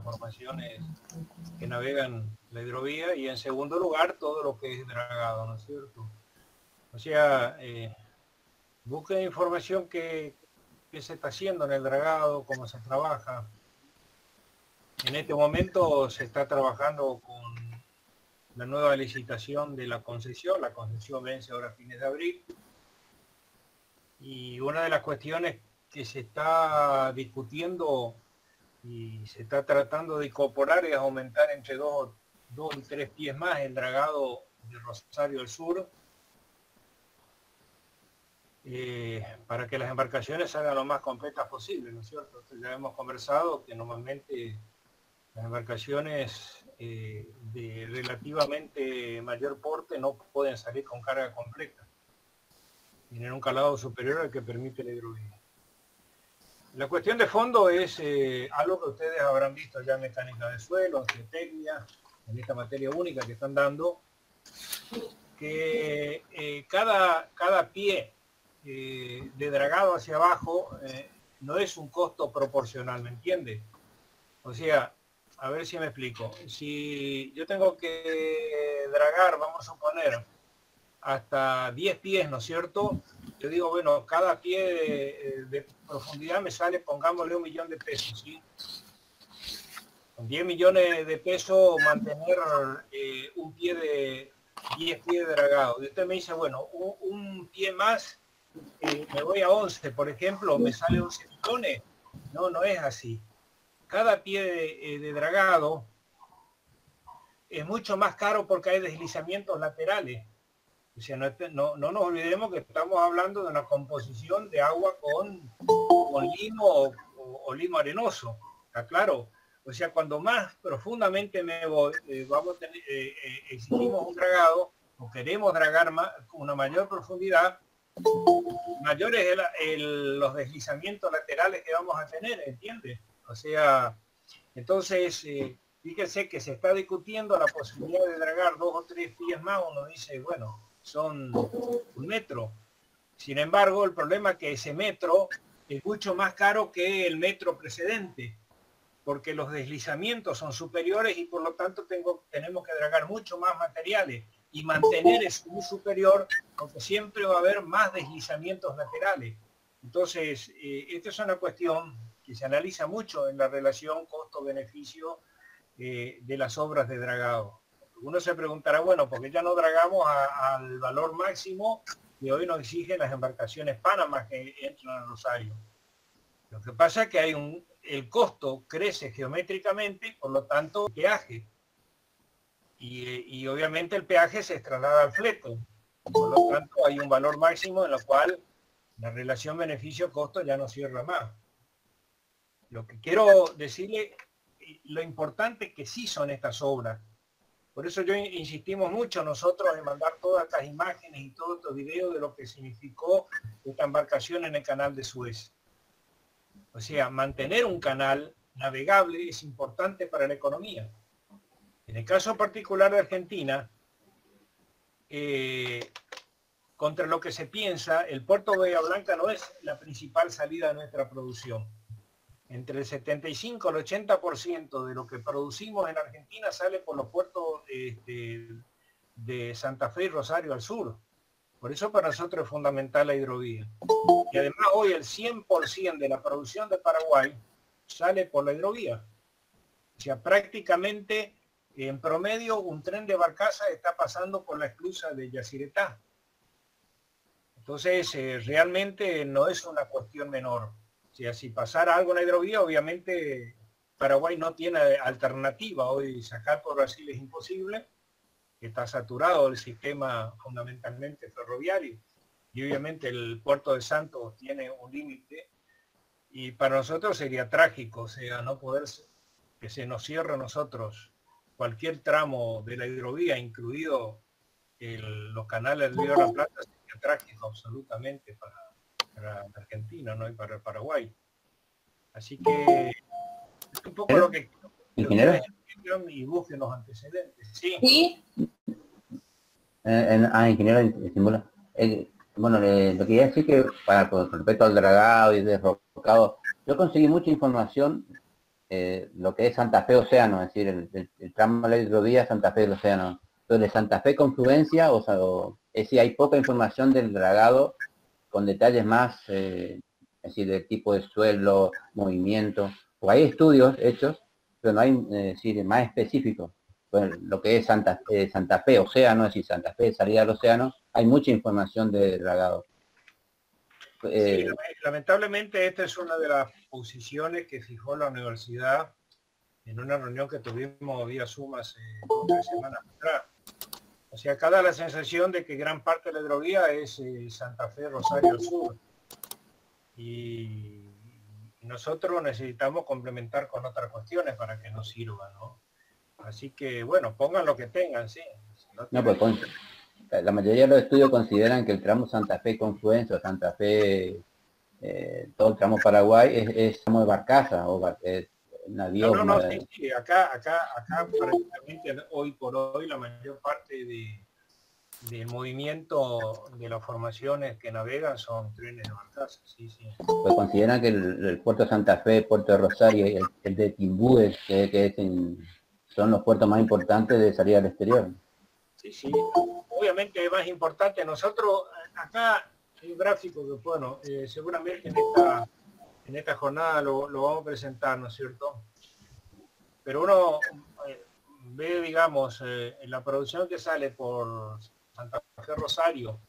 formaciones que navegan la hidrovía, y en segundo lugar todo lo que es dragado, ¿no es cierto? O sea, busquen información que se está haciendo en el dragado, cómo se trabaja. En este momento se está trabajando con la nueva licitación de la concesión vence ahora a fines de abril, y una de las cuestiones que se está discutiendo y se está tratando de incorporar es aumentar entre 2 y 3 pies más el dragado de Rosario del Sur, para que las embarcaciones salgan lo más completas posible, ¿no es cierto? Entonces, ya hemos conversado que normalmente las embarcaciones de relativamente mayor porte no pueden salir con carga completa. Tienen un calado superior al que permite la hidrovía. La cuestión de fondo es algo que ustedes habrán visto ya en mecánica de suelo, en geotecnia, en esta materia única que están dando, que cada pie de dragado hacia abajo no es un costo proporcional, ¿me entiende? O sea, a ver si me explico. Si yo tengo que dragar, vamos a suponer, hasta 10 pies, ¿no es cierto? Yo digo, bueno, cada pie de profundidad me sale, pongámosle, 1 millón de pesos, ¿sí? Con 10 millones de pesos mantener un pie de 10 pies de dragado. Y usted me dice, bueno, un pie más, me voy a 11, por ejemplo, me sale 11 millones. No, no es así. Cada pie de dragado es mucho más caro porque hay deslizamientos laterales. O sea, no nos olvidemos que estamos hablando de una composición de agua con limo o limo arenoso. ¿Está claro? O sea, cuando más profundamente me voy, vamos a tener, exigimos un dragado o queremos dragar con una mayor profundidad, mayores los deslizamientos laterales que vamos a tener, ¿entiendes? O sea, entonces, fíjense que se está discutiendo la posibilidad de dragar 2 o 3 pies más. Uno dice, bueno, son 1 metro. Sin embargo, el problema es que ese metro es mucho más caro que el metro precedente, porque los deslizamientos son superiores y por lo tanto tenemos que dragar mucho más materiales y mantener eso muy superior, porque siempre va a haber más deslizamientos laterales. Entonces, esta es una cuestión que se analiza mucho en la relación costo-beneficio de las obras de dragado. Uno se preguntará, bueno, ¿por qué ya no dragamos al valor máximo que hoy nos exigen las embarcaciones Panamá que entran a Rosario? Lo que pasa es que el costo crece geométricamente, por lo tanto, el peaje. Y obviamente el peaje se traslada al flete. Por lo tanto, hay un valor máximo en lo cual la relación beneficio-costo ya no cierra más. Lo que quiero decirle, lo importante que sí son estas obras. Por eso yo insistimos mucho nosotros en mandar todas estas imágenes y todos estos videos de lo que significó esta embarcación en el canal de Suez. O sea, mantener un canal navegable es importante para la economía. En el caso particular de Argentina, contra lo que se piensa, el puerto de Bahía Blanca no es la principal salida de nuestra producción. Entre el 75 al 80% de lo que producimos en Argentina sale por los puertos de Santa Fe y Rosario al sur. Por eso para nosotros es fundamental la hidrovía. Y además hoy el 100% de la producción de Paraguay sale por la hidrovía. O sea, prácticamente en promedio un tren de barcaza está pasando por la esclusa de Yacyretá. Entonces, realmente no es una cuestión menor. O sea, si pasara algo en la hidrovía, obviamente Paraguay no tiene alternativa. Hoy sacar por Brasil es imposible. Está saturado el sistema fundamentalmente ferroviario. Y obviamente el puerto de Santos tiene un límite. Y para nosotros sería trágico, o sea, no poder que se nos cierre a nosotros cualquier tramo de la hidrovía, incluido los canales del Río de la Plata, sería trágico absolutamente para Argentina, ¿no? Y para el Paraguay. Así que es un poco lo que ustedes entiendan y busquen los antecedentes. Sí. ¿Sí? Ingeniero estimula. Bueno, lo que quería decir que con respecto al dragado y desrocado, yo conseguí mucha información lo que es Santa Fe Océano, es decir, el tramo de la hidrovía Santa Fe del Océano. Entonces, Santa Fe Confluencia, o sea, es decir, hay poca información del dragado con detalles más, es decir, del tipo de suelo, movimiento, o hay estudios hechos, pero no hay, es decir, más específicos. Bueno, lo que es Santa Fe Océano, es decir, Santa Fe, salida al océano, hay mucha información de dragado. Sí, lamentablemente esta es una de las posiciones que fijó la universidad en una reunión que tuvimos vía Zoom hace 3 semanas atrás. O sea, acá da la sensación de que gran parte de la hidrovía es Santa Fe, Rosario Sur. Y nosotros necesitamos complementar con otras cuestiones para que nos sirva, ¿no? Así que, bueno, pongan lo que tengan, sí. No, pues la mayoría de los estudios consideran que el tramo Santa Fe Confluencia o Santa Fe, todo el tramo Paraguay, es tramo de barcaza o navío. No, sí. Acá prácticamente hoy por hoy la mayor parte del movimiento de las formaciones que navegan son trenes de barcaza, sí. Pues consideran que el puerto de Santa Fe, el puerto de Rosario y el de Timbúes, son los puertos más importantes de salida al exterior. Sí, obviamente es más importante. Nosotros acá hay un gráfico que, bueno, seguramente en esta jornada lo vamos a presentar, ¿no es cierto? Pero uno ve, digamos, la producción que sale por Santa Fe Rosario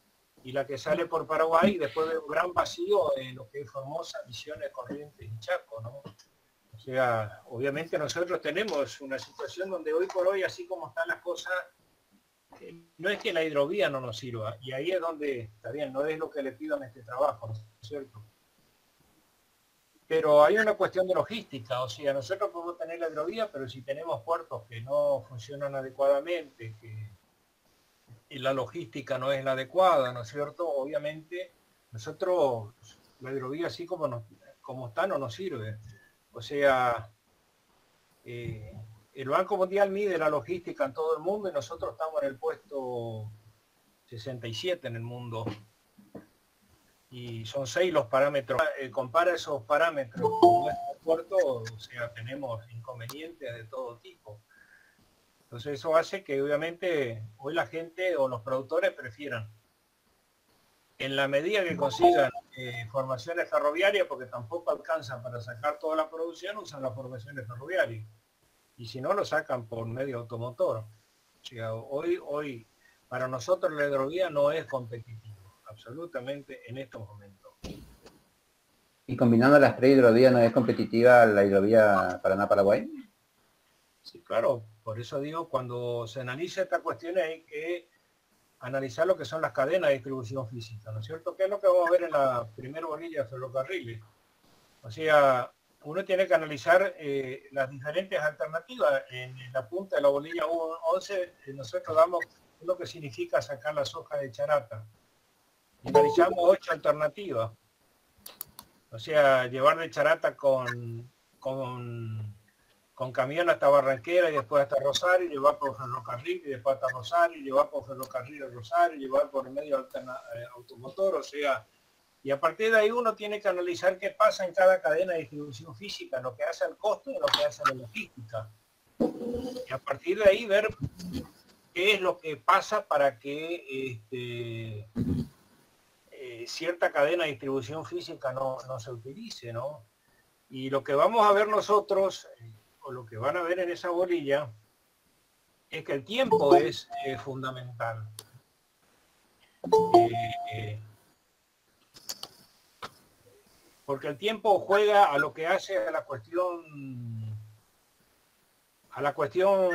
y la que sale por Paraguay, y después ve un gran vacío en lo que es Formosa, Misiones, Corrientes y Chaco, ¿no? O sea, obviamente nosotros tenemos una situación donde hoy por hoy, así como están las cosas, no es que la hidrovía no nos sirva, y ahí es donde, está bien, no es lo que le pido en este trabajo, ¿no es cierto? Pero hay una cuestión de logística, o sea, nosotros podemos tener la hidrovía, pero si tenemos puertos que no funcionan adecuadamente, que la logística no es la adecuada, ¿no es cierto? Obviamente, nosotros, la hidrovía así como está no nos sirve. O sea, el Banco Mundial mide la logística en todo el mundo y nosotros estamos en el puesto 67 en el mundo. Y son 6 los parámetros. Compara esos parámetros con nuestro puerto, o sea, tenemos inconvenientes de todo tipo. Entonces eso hace que obviamente hoy la gente o los productores prefieran, en la medida que consigan formaciones ferroviarias, porque tampoco alcanzan para sacar toda la producción, usan las formaciones ferroviarias. Y si no, lo sacan por medio automotor. O sea, hoy para nosotros la hidrovía no es competitivo, absolutamente en estos momentos. Y combinando las 3 hidrovías, ¿no es competitiva la hidrovía Paraná-Paraguay? Sí, claro, por eso digo, cuando se analiza esta cuestión hay que analizar lo que son las cadenas de distribución física, ¿no es cierto? ¿Qué es lo que vamos a ver en la primera bolilla de ferrocarriles? O sea, uno tiene que analizar las diferentes alternativas. En la punta de la bolilla 11 nosotros damos lo que significa sacar las hojas de charata. Y analizamos 8 alternativas. O sea, llevar de charata con camión hasta Barranquera y después hasta Rosario, llevar por ferrocarril y después hasta Rosario, llevar por ferrocarril a Rosario, llevar por el medio automotor, o sea, y a partir de ahí uno tiene que analizar qué pasa en cada cadena de distribución física, lo que hace al costo y lo que hace a la logística. Y a partir de ahí ver qué es lo que pasa para que cierta cadena de distribución física no se utilice, ¿no? Y lo que vamos a ver nosotros, o lo que van a ver en esa bolilla, es que el tiempo es fundamental. Porque el tiempo juega a lo que hace a la cuestión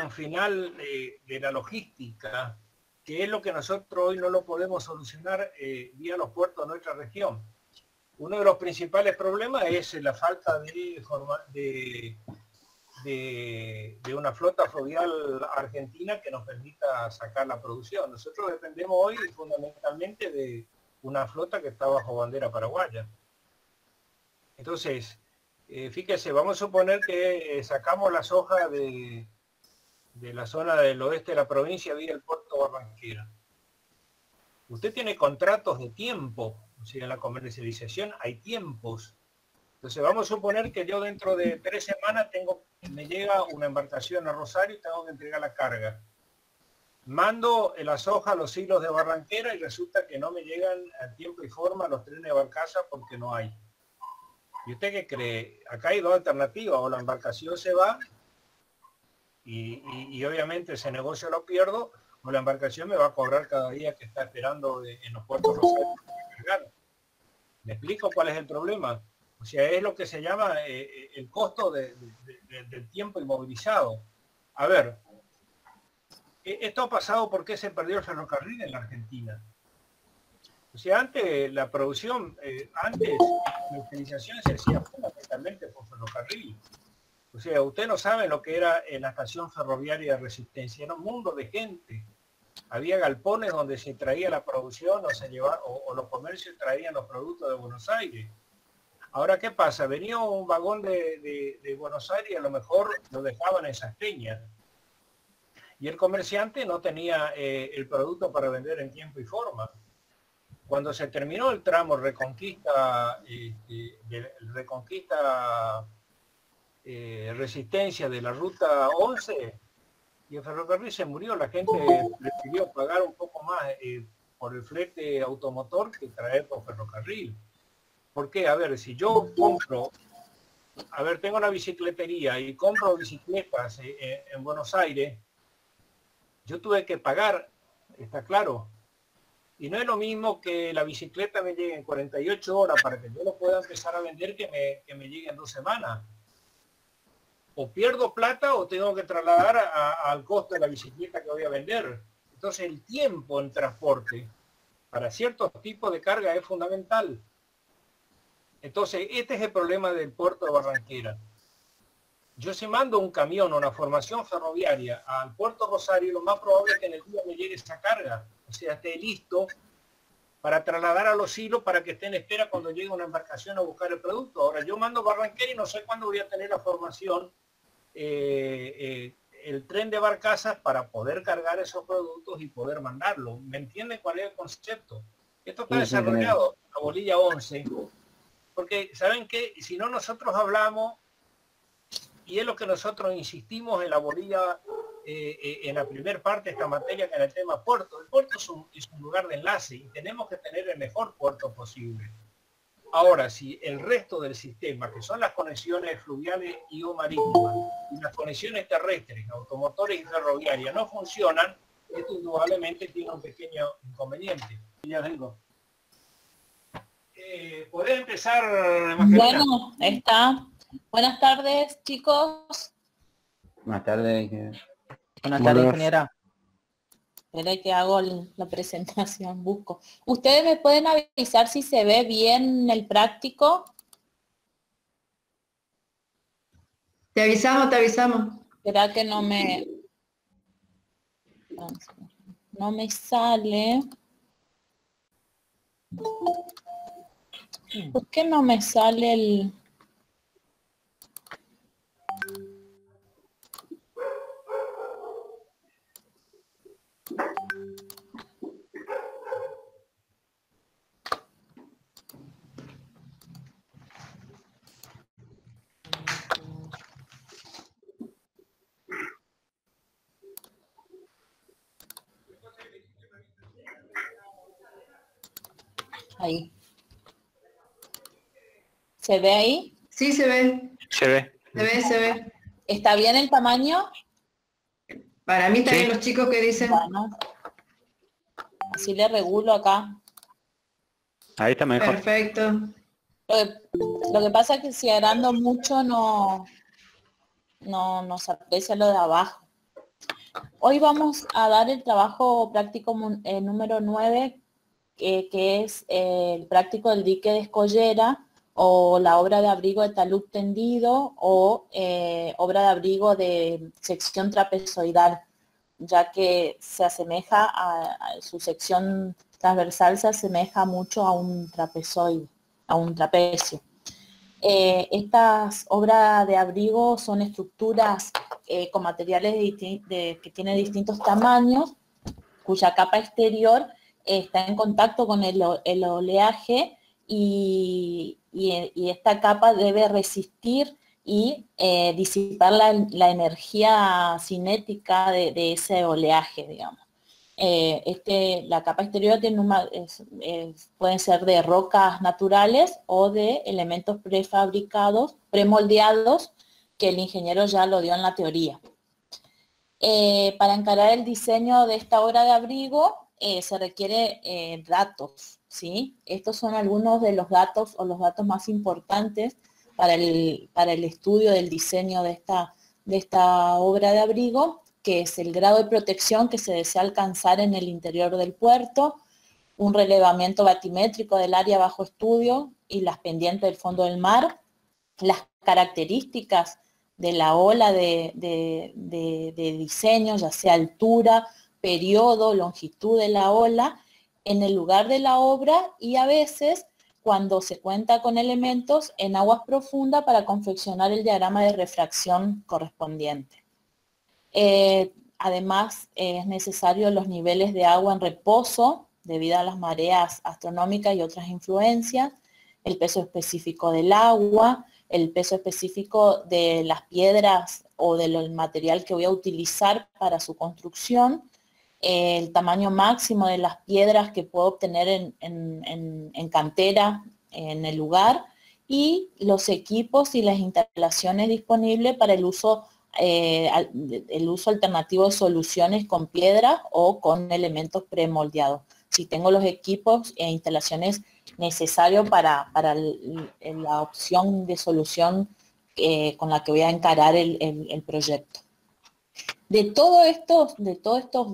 final de la logística, que es lo que nosotros hoy no lo podemos solucionar vía los puertos de nuestra región. Uno de los principales problemas es la falta de una flota fluvial argentina que nos permita sacar la producción. Nosotros dependemos hoy fundamentalmente de una flota que está bajo bandera paraguaya. Entonces, fíjese, vamos a suponer que sacamos las hojas de la zona del oeste de la provincia vía el puerto Barranquera. Usted tiene contratos de tiempo, o sea, en la comercialización hay tiempos. Entonces vamos a suponer que yo dentro de 3 semanas me llega una embarcación a Rosario y tengo que entregar la carga. Mando la soja a los hilos de Barranquera y resulta que no me llegan a tiempo y forma los trenes de barcaza porque no hay. ¿Y usted qué cree? Acá hay dos alternativas, o la embarcación se va y obviamente ese negocio lo pierdo, o la embarcación me va a cobrar cada día que está esperando en los puertos Rosario. ¿Me explico cuál es el problema? O sea, es lo que se llama el costo del tiempo inmovilizado. A ver, esto ha pasado porque se perdió el ferrocarril en la Argentina. O sea, antes la producción, antes la utilización se hacía fundamentalmente por ferrocarril. O sea, usted no sabe lo que era la estación ferroviaria de Resistencia, era un mundo de gente. Había galpones donde se traía la producción o se llevaba, o los comercios traían los productos de Buenos Aires. Ahora, ¿qué pasa? Venía un vagón de Buenos Aires y a lo mejor lo dejaban en Salteña. Y el comerciante no tenía el producto para vender en tiempo y forma. Cuando se terminó el tramo Resistencia de la ruta 11, y el ferrocarril se murió, la gente prefirió pagar un poco más por el flete automotor que traer por ferrocarril. ¿Por qué? A ver, si yo compro, tengo una bicicletería y compro bicicletas en Buenos Aires, yo tuve que pagar, está claro. Y no es lo mismo que la bicicleta me llegue en 48 horas para que yo lo pueda empezar a vender que me llegue en 2 semanas. O pierdo plata o tengo que trasladar al costo de la bicicleta que voy a vender. Entonces el tiempo en transporte para ciertos tipos de carga es fundamental. Entonces este es el problema del puerto de Barranquera. Yo si mando un camión o una formación ferroviaria al puerto Rosario, lo más probable es que en el día me llegue esa carga. O sea, esté listo para trasladar a los hilos para que esté en espera cuando llegue una embarcación a buscar el producto. Ahora, yo mando Barranquera y no sé cuándo voy a tener la formación, el tren de barcazas para poder cargar esos productos y poder mandarlo. ¿Me entienden cuál es el concepto? Esto está desarrollado en la bolilla 11, porque ¿saben qué? Si no, nosotros hablamos, y es lo que nosotros insistimos en la bolilla, en la primera parte de esta materia, que en el tema puerto. El puerto es un lugar de enlace y tenemos que tener el mejor puerto posible. Ahora, si el resto del sistema, que son las conexiones fluviales y o marítimas, y las conexiones terrestres, automotores y ferroviarias, no funcionan, esto indudablemente tiene un pequeño inconveniente. Ya digo. ¿Podés empezar, Magdalena? Bueno, está. Buenas tardes, chicos. Buenas tardes, ingeniera. Buenas tardes, ingeniera. Espera que hago la presentación, busco. ¿Ustedes me pueden avisar si se ve bien el práctico? Te avisamos, te avisamos. Espera que no me sale. ¿Por qué no me sale el...? Ahí. ¿Se ve ahí? Sí, se ve. Se ve. Se ve, se ve. ¿Está bien el tamaño? Para mí también Sí. los chicos que dicen. Bueno. Así le regulo acá. Ahí está mejor. Perfecto. Lo que pasa es que si agrando mucho no se aprecia lo de abajo. Hoy vamos a dar el trabajo práctico número 9, que es el práctico del dique de Escollera, o la obra de abrigo de talud tendido, o obra de abrigo de sección trapezoidal, ya que se asemeja a su sección transversal, se asemeja mucho a un trapezoide, a un trapecio. Estas obras de abrigo son estructuras con materiales que tienen distintos tamaños, cuya capa exterior está en contacto con el oleaje y esta capa debe resistir y disipar la energía cinética de ese oleaje, digamos. La capa exterior tiene pueden ser de rocas naturales o de elementos prefabricados, premoldeados, que el ingeniero ya lo dio en la teoría. Para encarar el diseño de esta obra de abrigo se requiere datos, ¿sí? Estos son algunos de los datos o los datos más importantes para el estudio del diseño de esta obra de abrigo, que es el grado de protección que se desea alcanzar en el interior del puerto, un relevamiento batimétrico del área bajo estudio y las pendientes del fondo del mar, las características de la ola de diseño, ya sea altura, periodo, longitud de la ola, en el lugar de la obra y a veces cuando se cuenta con elementos en aguas profundas para confeccionar el diagrama de refracción correspondiente. Además, es necesario los niveles de agua en reposo debido a las mareas astronómicas y otras influencias, el peso específico del agua, el peso específico de las piedras o del material que voy a utilizar para su construcción, el tamaño máximo de las piedras que puedo obtener en cantera en el lugar y los equipos y las instalaciones disponibles para el uso alternativo de soluciones con piedra o con elementos premoldeados. Si tengo los equipos e instalaciones necesarios para la opción de solución con la que voy a encarar el proyecto. De todos estos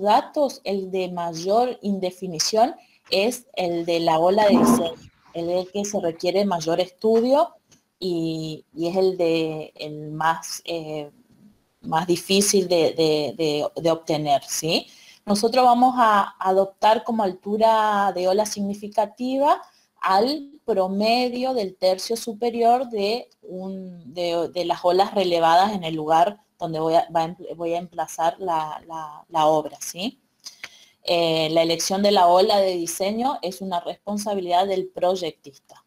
datos, el de mayor indefinición es el de la ola de diseño, el que se requiere mayor estudio y es el más difícil de obtener, ¿sí? Nosotros vamos a adoptar como altura de ola significativa al promedio del tercio superior de las olas relevadas en el lugar donde voy a emplazar la obra, ¿sí? La elección de la ola de diseño es una responsabilidad del proyectista.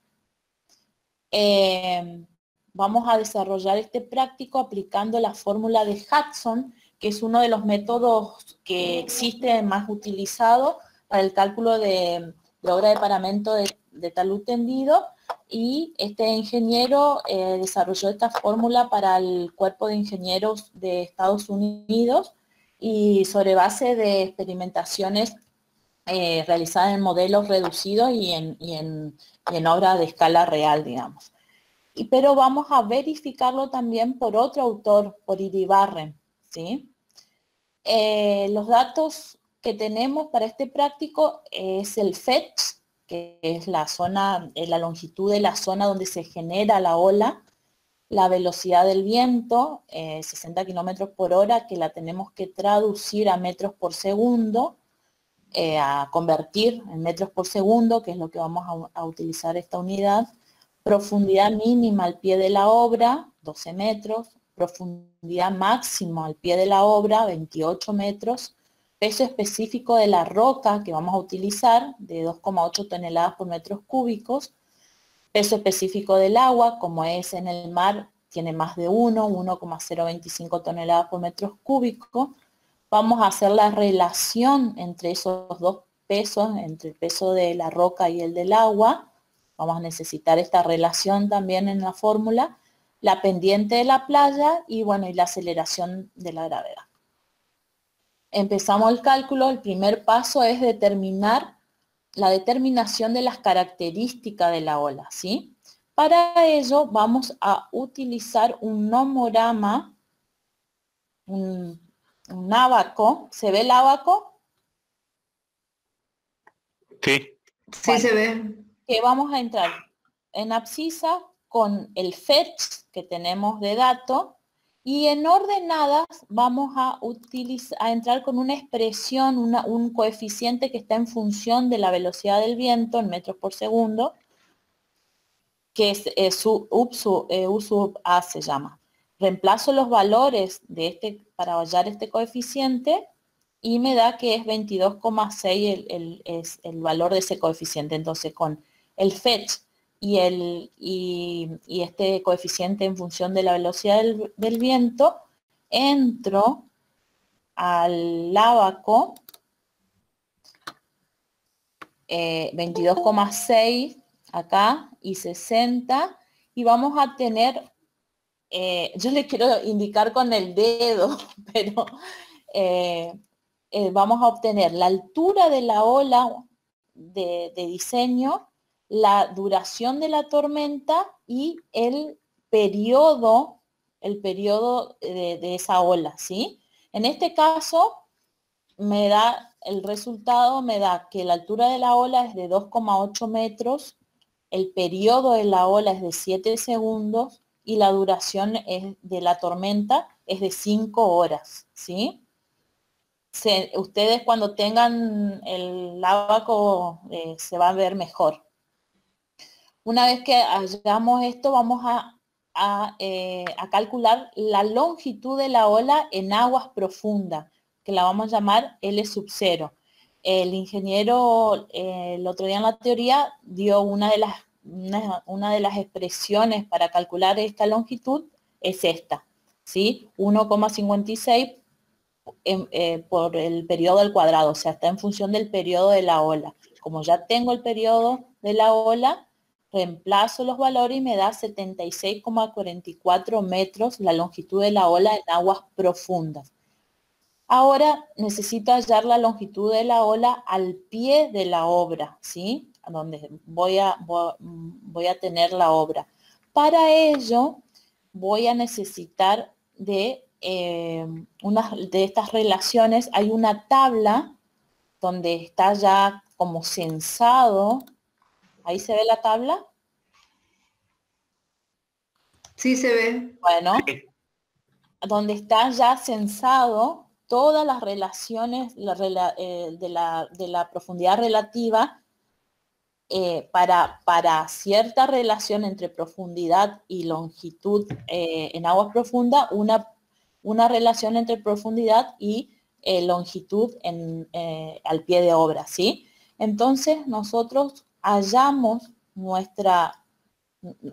Vamos a desarrollar este práctico aplicando la fórmula de Hudson, que es uno de los métodos que existe más utilizado para el cálculo de obra de paramento de talud tendido, y este ingeniero desarrolló esta fórmula para el Cuerpo de Ingenieros de Estados Unidos y sobre base de experimentaciones realizadas en modelos reducidos y en obra de escala real, digamos. Pero vamos a verificarlo también por otro autor, por Iribarren, ¿sí? Los datos que tenemos para este práctico es el fetch, que es la longitud de la zona donde se genera la ola, la velocidad del viento, 60 kilómetros por hora, que la tenemos que traducir a metros por segundo, a convertir en metros por segundo, que es lo que vamos a utilizar esta unidad. Profundidad mínima al pie de la obra, 12 metros. Profundidad máxima al pie de la obra, 28 metros. Peso específico de la roca que vamos a utilizar, de 2,8 toneladas por metros cúbicos. Peso específico del agua, como es en el mar, tiene más de 1,025 toneladas por metros cúbicos. Vamos a hacer la relación entre esos dos pesos, entre el peso de la roca y el del agua. Vamos a necesitar esta relación también en la fórmula, la pendiente de la playa y bueno, y la aceleración de la gravedad. Empezamos el cálculo. El primer paso es la determinación de las características de la ola, ¿sí? Para ello vamos a utilizar un nomograma, un ábaco. ¿Se ve el ábaco? Sí. Sí, Bueno, se ve. que vamos a entrar en abscisa con el fetch que tenemos de dato y en ordenadas vamos a entrar con una expresión, un coeficiente que está en función de la velocidad del viento en metros por segundo, que es U sub A se llama. Reemplazo los valores para hallar este coeficiente y me da que es 22,6 el valor de ese coeficiente. Entonces con el fetch y este coeficiente en función de la velocidad del viento, entro al Abaco 22,6 acá y 60, y vamos a tener, yo le quiero indicar con el dedo, pero vamos a obtener la altura de la ola de diseño, la duración de la tormenta y el periodo de esa ola, ¿sí? En este caso, el resultado me da que la altura de la ola es de 2,8 metros, el periodo de la ola es de 7 segundos y la duración de la tormenta es de 5 horas, ¿sí? Ustedes cuando tengan el Abaco se va a ver mejor. Una vez que hagamos esto, vamos a calcular la longitud de la ola en aguas profundas, que la vamos a llamar L sub 0. El ingeniero el otro día en la teoría dio una de las expresiones para calcular esta longitud, es esta, ¿sí? 1,56 por el periodo al cuadrado, o sea, está en función del periodo de la ola. Como ya tengo el periodo de la ola, reemplazo los valores y me da 76,44 metros la longitud de la ola en aguas profundas. Ahora necesito hallar la longitud de la ola al pie de la obra, ¿sí? A donde voy a tener la obra. Para ello voy a necesitar de una de estas relaciones. Hay una tabla donde está ya como censado. ¿Ahí se ve la tabla? Sí, se ve. Bueno, donde está ya censado todas las relaciones de la profundidad relativa para cierta relación entre profundidad y longitud en aguas profundas, una relación entre profundidad y longitud al pie de obra, ¿sí? Entonces nosotros hallamos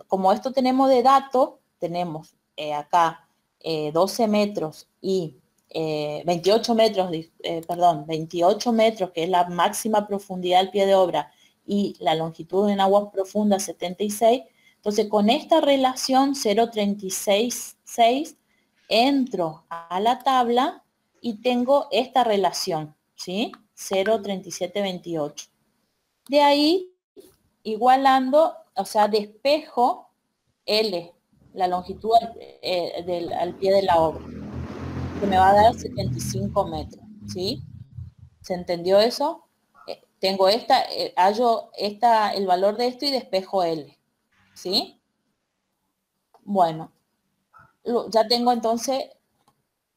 como esto tenemos de datos, tenemos acá 12 metros y 28 metros, 28 metros, que es la máxima profundidad al pie de obra, y la longitud en aguas profundas 76. Entonces, con esta relación 0,366 entro a la tabla y tengo esta relación, ¿sí? 0,3728. De ahí, igualando, o sea, despejo L, la longitud al pie de la obra, que me va a dar 75 metros, ¿sí? ¿Se entendió eso? Tengo hallo el valor de esto y despejo L, ¿sí? Bueno, ya tengo entonces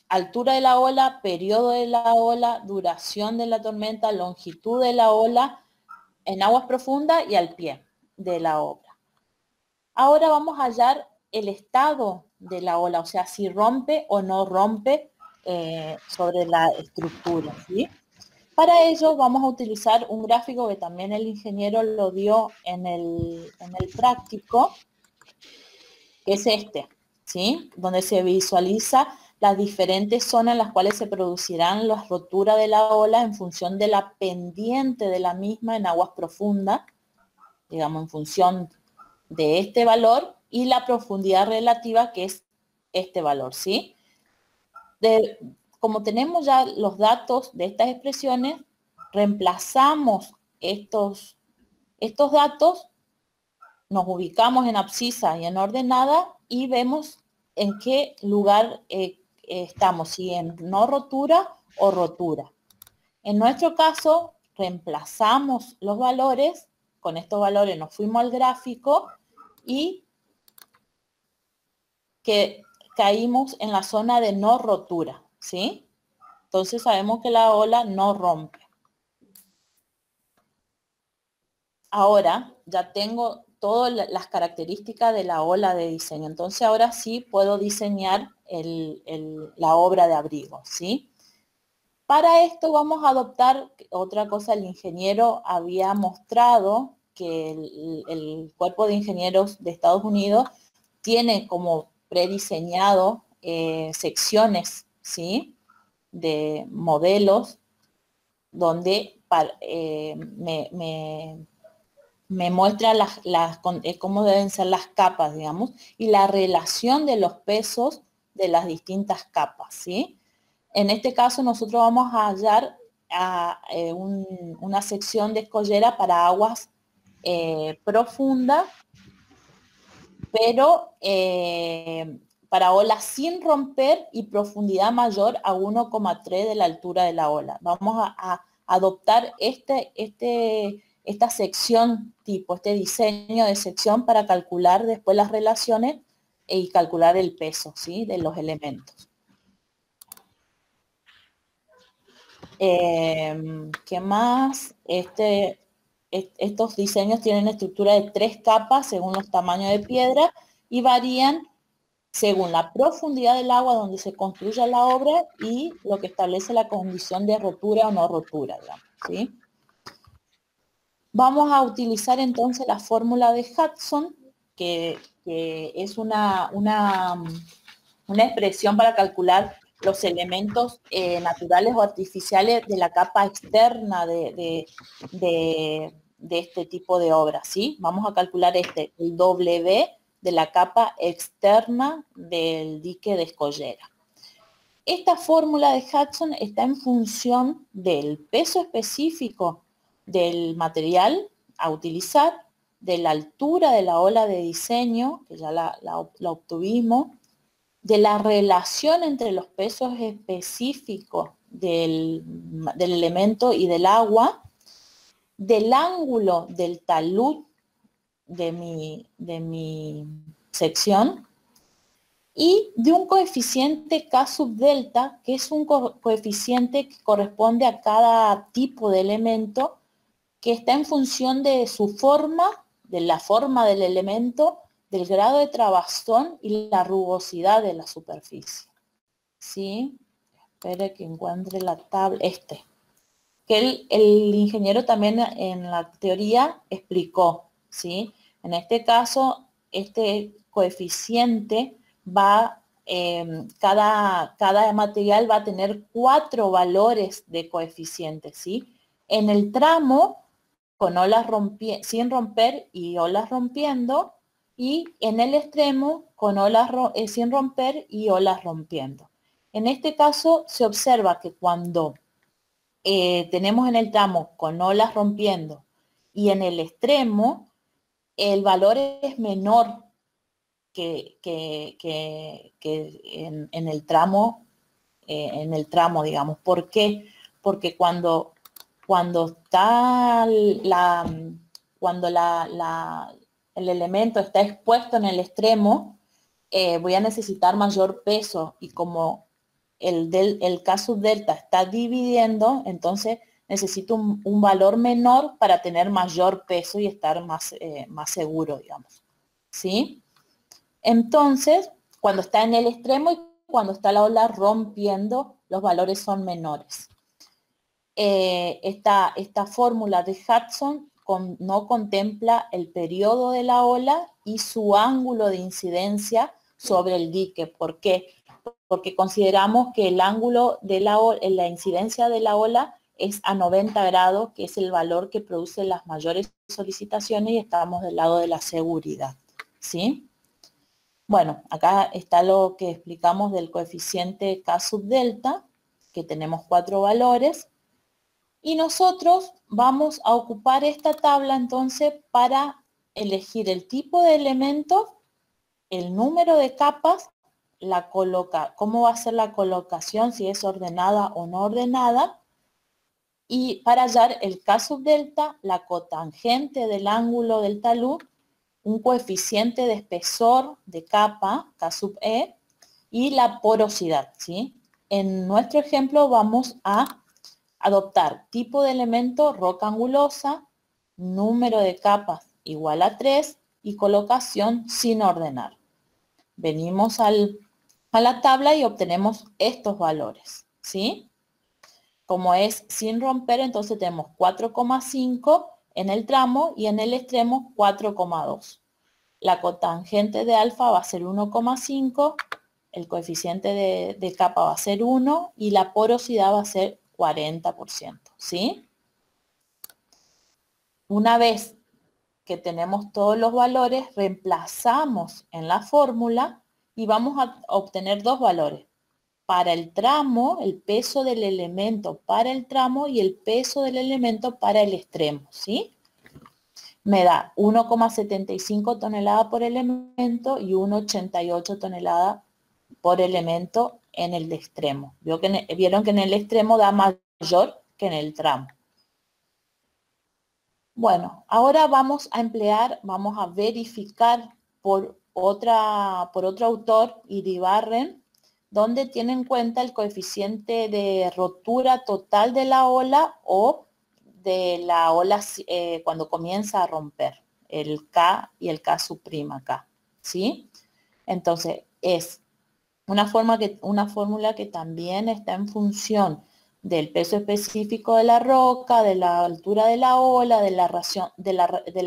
altura de la ola, periodo de la ola, duración de la tormenta, longitud de la ola en aguas profundas y al pie de la obra. Ahora vamos a hallar el estado de la ola, o sea, si rompe o no rompe sobre la estructura, ¿sí? Para ello vamos a utilizar un gráfico que también el ingeniero lo dio en el práctico, que es este, ¿sí? Donde se visualiza las diferentes zonas en las cuales se producirán las roturas de la ola en función de la pendiente de la misma en aguas profundas, digamos, en función de este valor y la profundidad relativa, que es este valor, ¿sí? Como tenemos ya los datos de estas expresiones, reemplazamos estos datos, nos ubicamos en abscisa y en ordenada y vemos en qué lugar estamos, si en no rotura o rotura. En nuestro caso, reemplazamos los valores, con estos valores nos fuimos al gráfico y que caímos en la zona de no rotura, ¿sí? Entonces sabemos que la ola no rompe. Ahora ya tengo todas las características de la ola de diseño. Entonces ahora sí puedo diseñar la obra de abrigo, ¿sí? Para esto vamos a adoptar otra cosa. El ingeniero había mostrado que el Cuerpo de Ingenieros de Estados Unidos tiene como prediseñado secciones, ¿sí?, de modelos donde me muestra cómo deben ser las capas, digamos, y la relación de los pesos de las distintas capas, ¿sí? En este caso nosotros vamos a hallar una sección de escollera para aguas profundas, pero para olas sin romper y profundidad mayor a 1,3 de la altura de la ola. Vamos a adoptar esta sección tipo, este diseño de sección para calcular después las relaciones y calcular el peso, ¿sí?, de los elementos. ¿Qué más? Estos diseños tienen estructura de 3 capas según los tamaños de piedra y varían según la profundidad del agua donde se construya la obra y lo que establece la condición de rotura o no rotura, digamos, ¿sí? Vamos a utilizar entonces la fórmula de Hudson, que es una expresión para calcular los elementos naturales o artificiales de la capa externa de este tipo de obra, ¿sí? Vamos a calcular el W de la capa externa del dique de escollera. Esta fórmula de Hudson está en función del peso específico del material a utilizar, de la altura de la ola de diseño, que ya la obtuvimos, de la relación entre los pesos específicos del elemento y del agua, del ángulo del talud de mi sección y de un coeficiente K sub delta, que es un coeficiente que corresponde a cada tipo de elemento, que está en función de su forma, de la forma del elemento, del grado de trabazón y la rugosidad de la superficie. ¿Sí? Espere que encuentre la tabla, que el ingeniero también en la teoría explicó, ¿sí? En este caso, este coeficiente va, cada material va a tener 4 valores de coeficiente, ¿sí? En el tramo, con olas sin romper y olas rompiendo, y en el extremo con olas sin romper y olas rompiendo. En este caso se observa que cuando tenemos en el tramo con olas rompiendo y en el extremo el valor es menor que en el tramo, digamos. ¿Por qué? Porque cuando está el elemento está expuesto en el extremo, voy a necesitar mayor peso, y como el K sub delta está dividiendo, entonces necesito un valor menor para tener mayor peso y estar más seguro, digamos, ¿sí? Entonces, cuando está en el extremo y cuando está la ola rompiendo, los valores son menores. Esta fórmula de Hudson no contempla el periodo de la ola y su ángulo de incidencia sobre el dique. ¿Por qué? Porque consideramos que el ángulo de la incidencia de la ola es a 90 grados, que es el valor que produce las mayores solicitaciones, y estamos del lado de la seguridad, ¿sí? Bueno, acá está lo que explicamos del coeficiente K sub delta, que tenemos 4 valores. Y nosotros vamos a ocupar esta tabla entonces para elegir el tipo de elemento, el número de capas, cómo va a ser la colocación, si es ordenada o no ordenada, y para hallar el K sub delta, la cotangente del ángulo del talud, un coeficiente de espesor de capa, K sub E, y la porosidad, ¿sí? En nuestro ejemplo vamos a adoptar tipo de elemento roca angulosa, número de capas igual a 3 y colocación sin ordenar. Venimos a la tabla y obtenemos estos valores, ¿sí? Como es sin romper, entonces tenemos 4,5, en el tramo y en el extremo 4,2. La cotangente de alfa va a ser 1,5, el coeficiente de capa va a ser 1 y la porosidad va a ser 40%, ¿sí? Una vez que tenemos todos los valores, reemplazamos en la fórmula y vamos a obtener dos valores. Para el tramo, el peso del elemento para el tramo y el peso del elemento para el extremo, ¿sí? Me da 1,75 toneladas por elemento y 1,88 toneladas por elemento en el extremo. Vieron que en el extremo da mayor que en el tramo. Bueno, ahora vamos a verificar por otro autor, Iribarren, donde tiene en cuenta el coeficiente de rotura total de la ola o de la ola cuando comienza a romper, el K y el K suprima acá, ¿sí? Entonces, es una fórmula que también está en función del peso específico de la roca, de la altura de la ola, de la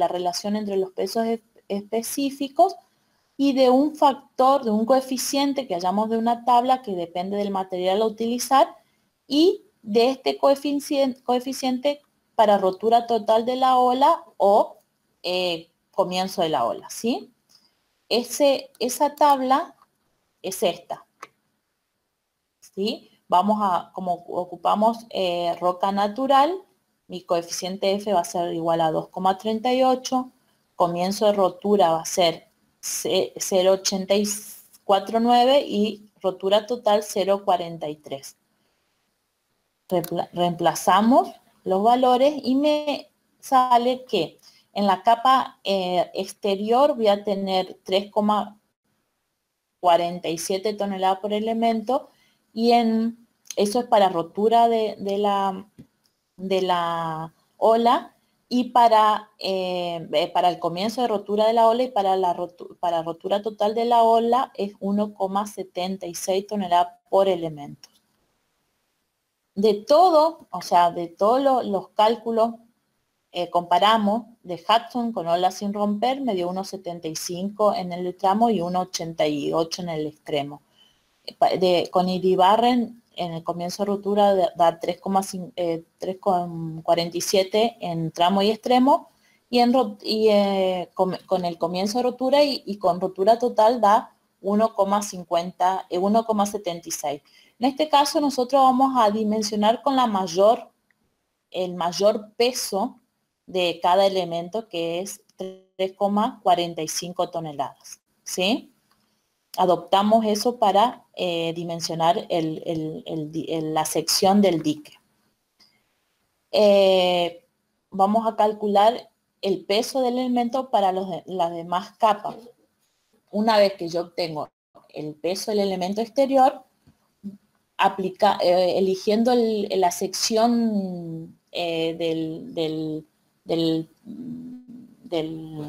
relación entre los pesos específicos y de un factor, de un coeficiente que hallamos de una tabla que depende del material a utilizar y de este coeficiente para rotura total de la ola o comienzo de la ola, ¿sí? Esa tabla es esta, ¿sí? Como ocupamos roca natural, mi coeficiente F va a ser igual a 2,38, comienzo de rotura va a ser 0,849 y rotura total 0,43. Reemplazamos los valores y me sale que en la capa exterior voy a tener 3,47 toneladas por elemento y eso es para rotura de la ola y para el comienzo de rotura de la ola y para rotura total de la ola es 1,76 toneladas por elemento. De todos los cálculos comparamos de Hudson con ola sin romper, me dio 1,75 en el tramo y 1,88 en el extremo. Con Iribarren en el comienzo de rotura da 3,47 en tramo y extremo y con el comienzo de rotura y con rotura total da 1,76. En este caso nosotros vamos a dimensionar con el mayor peso de cada elemento, que es 3,45 toneladas, ¿sí? Adoptamos eso para dimensionar la sección del dique. Vamos a calcular el peso del elemento para las demás capas. Una vez que yo obtengo el peso del elemento exterior, eligiendo la sección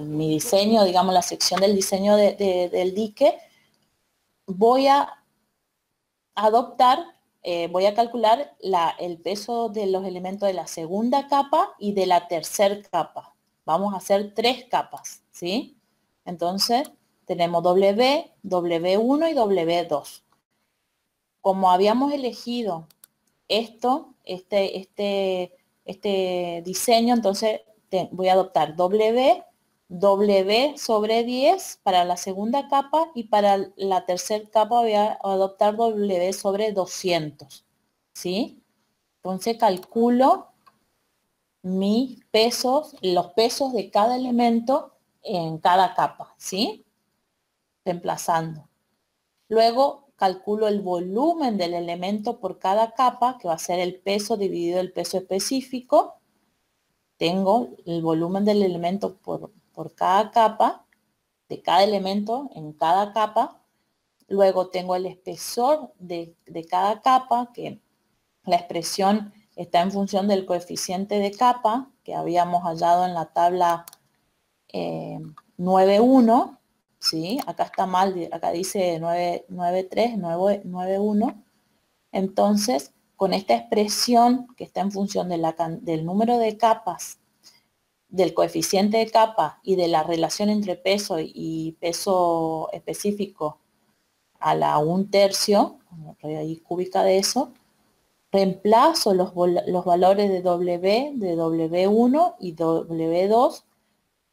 mi diseño, digamos la sección del diseño del dique, voy a calcular el peso de los elementos de la segunda capa y de la tercera capa. Vamos a hacer 3 capas, ¿sí? Entonces, tenemos W, W1 y W2. Como habíamos elegido este diseño, entonces voy a adoptar W sobre 10 para la segunda capa y para la tercera capa voy a adoptar W sobre 200, ¿sí? Entonces calculo mis pesos, los pesos de cada elemento en cada capa, ¿sí? Reemplazando. Luego calculo el volumen del elemento por cada capa, que va a ser el peso dividido el peso específico. Tengo el volumen del elemento por cada capa, de cada elemento en cada capa. Luego tengo el espesor de cada capa, que la expresión está en función del coeficiente de capa que habíamos hallado en la tabla 9.1. ¿Sí? Acá está mal, acá dice 9.3, 9.1. Entonces, con esta expresión que está en función del número de capas del coeficiente de capa y de la relación entre peso y peso específico a la 1/3, raíz cúbica de eso, reemplazo los valores de W, de W1 y W2.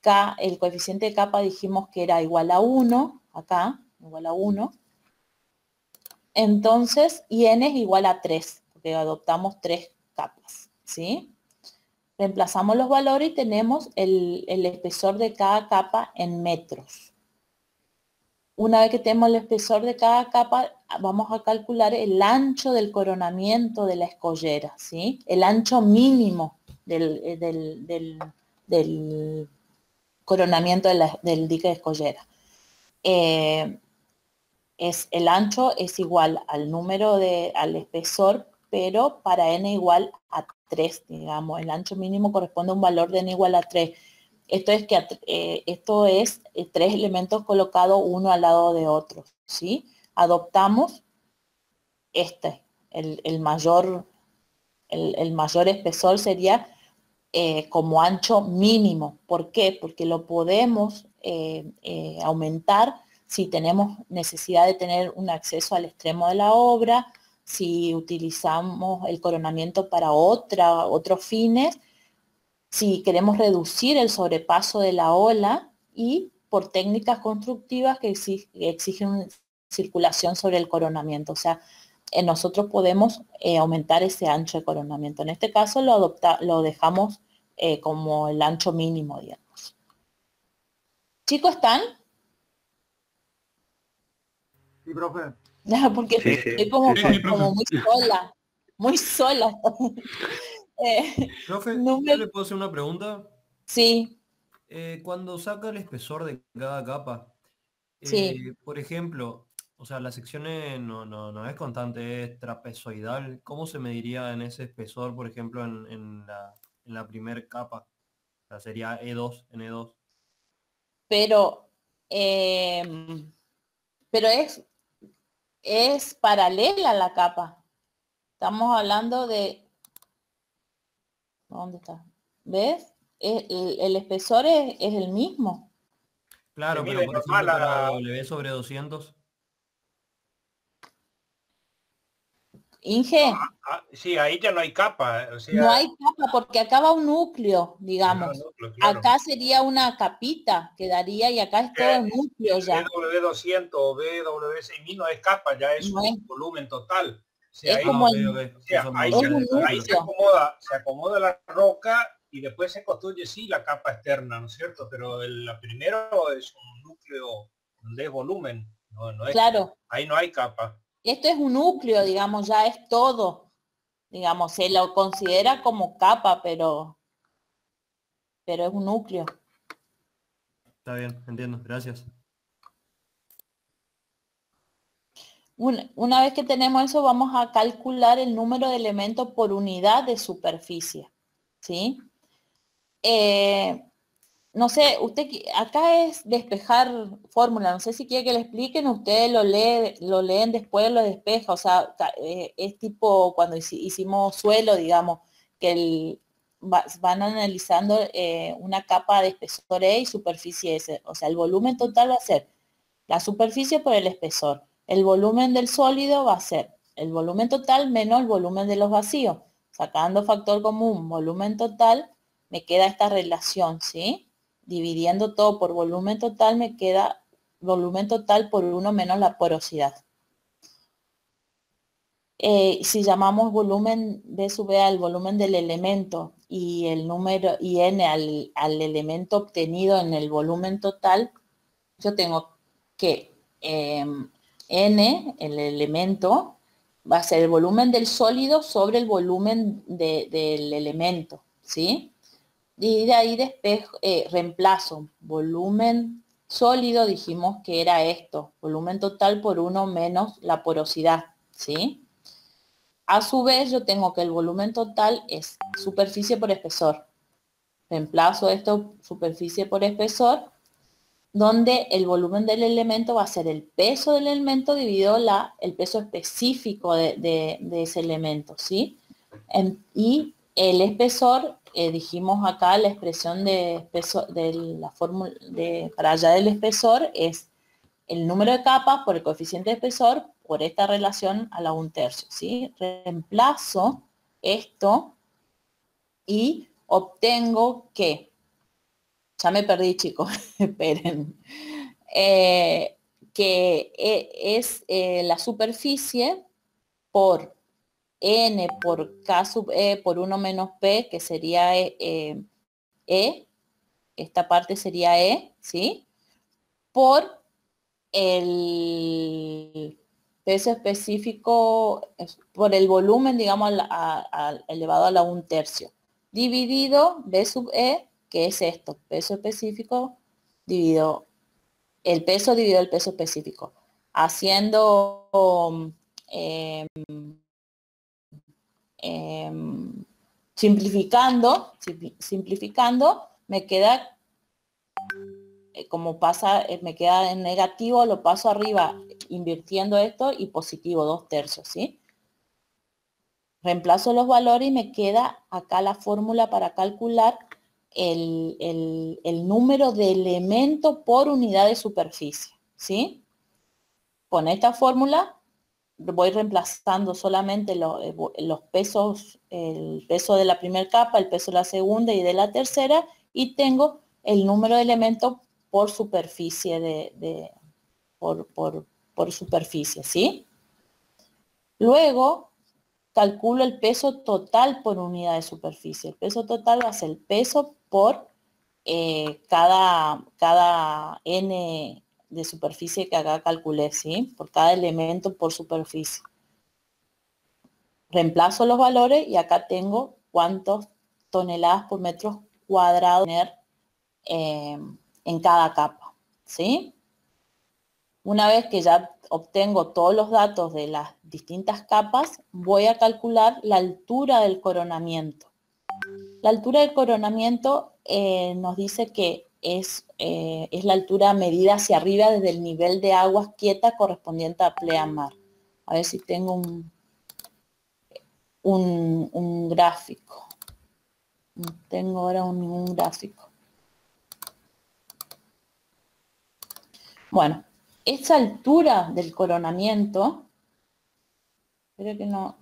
K, el coeficiente de capa dijimos que era igual a 1, acá, igual a 1. Entonces, y N es igual a 3, porque adoptamos 3 capas, ¿sí? Reemplazamos los valores y tenemos el espesor de cada capa en metros. Una vez que tenemos el espesor de cada capa, vamos a calcular el ancho del coronamiento de la escollera, ¿sí? El ancho mínimo del coronamiento del dique de escollera. El ancho es igual al número al espesor, pero para n igual a 3, digamos. El ancho mínimo corresponde a un valor de n igual a 3. Esto es 3 elementos colocados uno al lado de otro, ¿sí? Adoptamos el mayor espesor sería como ancho mínimo. ¿Por qué? Porque lo podemos aumentar si tenemos necesidad de tener un acceso al extremo de la obra, si utilizamos el coronamiento para otros fines, si queremos reducir el sobrepaso de la ola y por técnicas constructivas que exigen circulación sobre el coronamiento. O sea, nosotros podemos aumentar ese ancho de coronamiento. En este caso lo dejamos como el ancho mínimo, digamos. ¿Chicos están? Sí, profe. Porque Sí, estoy como muy sola. Profe, ¿yo le puedo hacer una pregunta? Sí, Cuando saca el espesor de cada capa, sí. por ejemplo, o sea, la sección no es constante, es trapezoidal. ¿Cómo se mediría en ese espesor, por ejemplo, en la primer capa? O sea, sería E2, en E2. Pero es paralela a la capa. Estamos hablando de... ¿Dónde está? ¿Ves? El espesor es el mismo. Claro, pero por ejemplo para W sobre 200. Inge, Sí, ahí ya no hay capa. O sea, no hay capa porque acá va un núcleo, digamos. claro. Acá sería una capita, quedaría, y acá es todo núcleo ya. BW200 o BW6000 no es capa, ya es No un es- volumen total. O sea, Es ahí, como Ok, el, ok. o sea, Son ahí, volúmenes de ahí cálculo. se acomoda la roca y después se construye, sí, la capa externa, ¿no es cierto? Pero la primero es un núcleo donde es volumen, no es, claro, ahí no hay capa. esto es un núcleo, digamos, ya es todo. Digamos, se lo considera como capa, pero es un núcleo. Está bien, entiendo. Gracias. Una vez que tenemos eso, vamos a calcular el número de elementos por unidad de superficie, ¿sí? No sé, acá es despejar fórmula, no sé si quiere que le expliquen, ustedes lo leen después, lo despeja, o sea, es tipo cuando hicimos suelo, digamos, que van analizando una capa de espesor E y superficie S, o sea, el volumen total va a ser la superficie por el espesor. El volumen del sólido va a ser el volumen total menos el volumen de los vacíos. Sacando factor común, volumen total, me queda esta relación, ¿sí? Dividiendo todo por volumen total, me queda volumen total por 1 menos la porosidad. Si llamamos volumen B sub E al volumen del elemento y el número y N al elemento obtenido en el volumen total, yo tengo que N, el elemento, va a ser el volumen del sólido sobre el volumen del elemento, ¿sí? Y de ahí despejo, reemplazo volumen sólido, dijimos que era esto, volumen total por 1 menos la porosidad, ¿sí? A su vez, yo tengo que el volumen total es superficie por espesor. Reemplazo esto, superficie por espesor, donde el volumen del elemento va a ser el peso del elemento dividido el peso específico de ese elemento, ¿sí? Y El espesor, dijimos acá, la expresión de espesor, de la fórmula para allá del espesor es el número de capas por el coeficiente de espesor por esta relación a la 1/3, ¿sí? Reemplazo esto y obtengo que, ya me perdí, chicos, esperen, que es la superficie por n por k sub e por 1 menos p, que sería e, esta parte sería e, ¿sí? Por el peso específico, por el volumen, digamos, elevado a la 1/3, dividido b sub e, que es esto, peso específico dividido el peso específico, haciendo simplificando, me queda, como pasa, me queda en negativo, lo paso arriba invirtiendo esto y positivo 2/3, ¿sí? Reemplazo los valores y me queda acá la fórmula para calcular el número de elementos por unidad de superficie, ¿sí? Con esta fórmula voy reemplazando solamente los pesos, el peso de la primera capa, el peso de la segunda y de la tercera, y tengo el número de elementos por superficie por superficie, ¿sí? Luego calculo el peso total por unidad de superficie. El peso total va a ser el peso por cada n de superficie que acá calculé, ¿sí? Por cada elemento por superficie. Reemplazo los valores y acá tengo cuántas toneladas por metro cuadrado tener en cada capa, ¿sí? Una vez que ya obtengo todos los datos de las distintas capas, voy a calcular la altura del coronamiento. La altura del coronamiento nos dice que es la altura medida hacia arriba desde el nivel de aguas quietas correspondiente a pleamar. A ver si tengo un gráfico. No tengo ahora ningún gráfico. Bueno, esa altura del coronamiento, creo que no,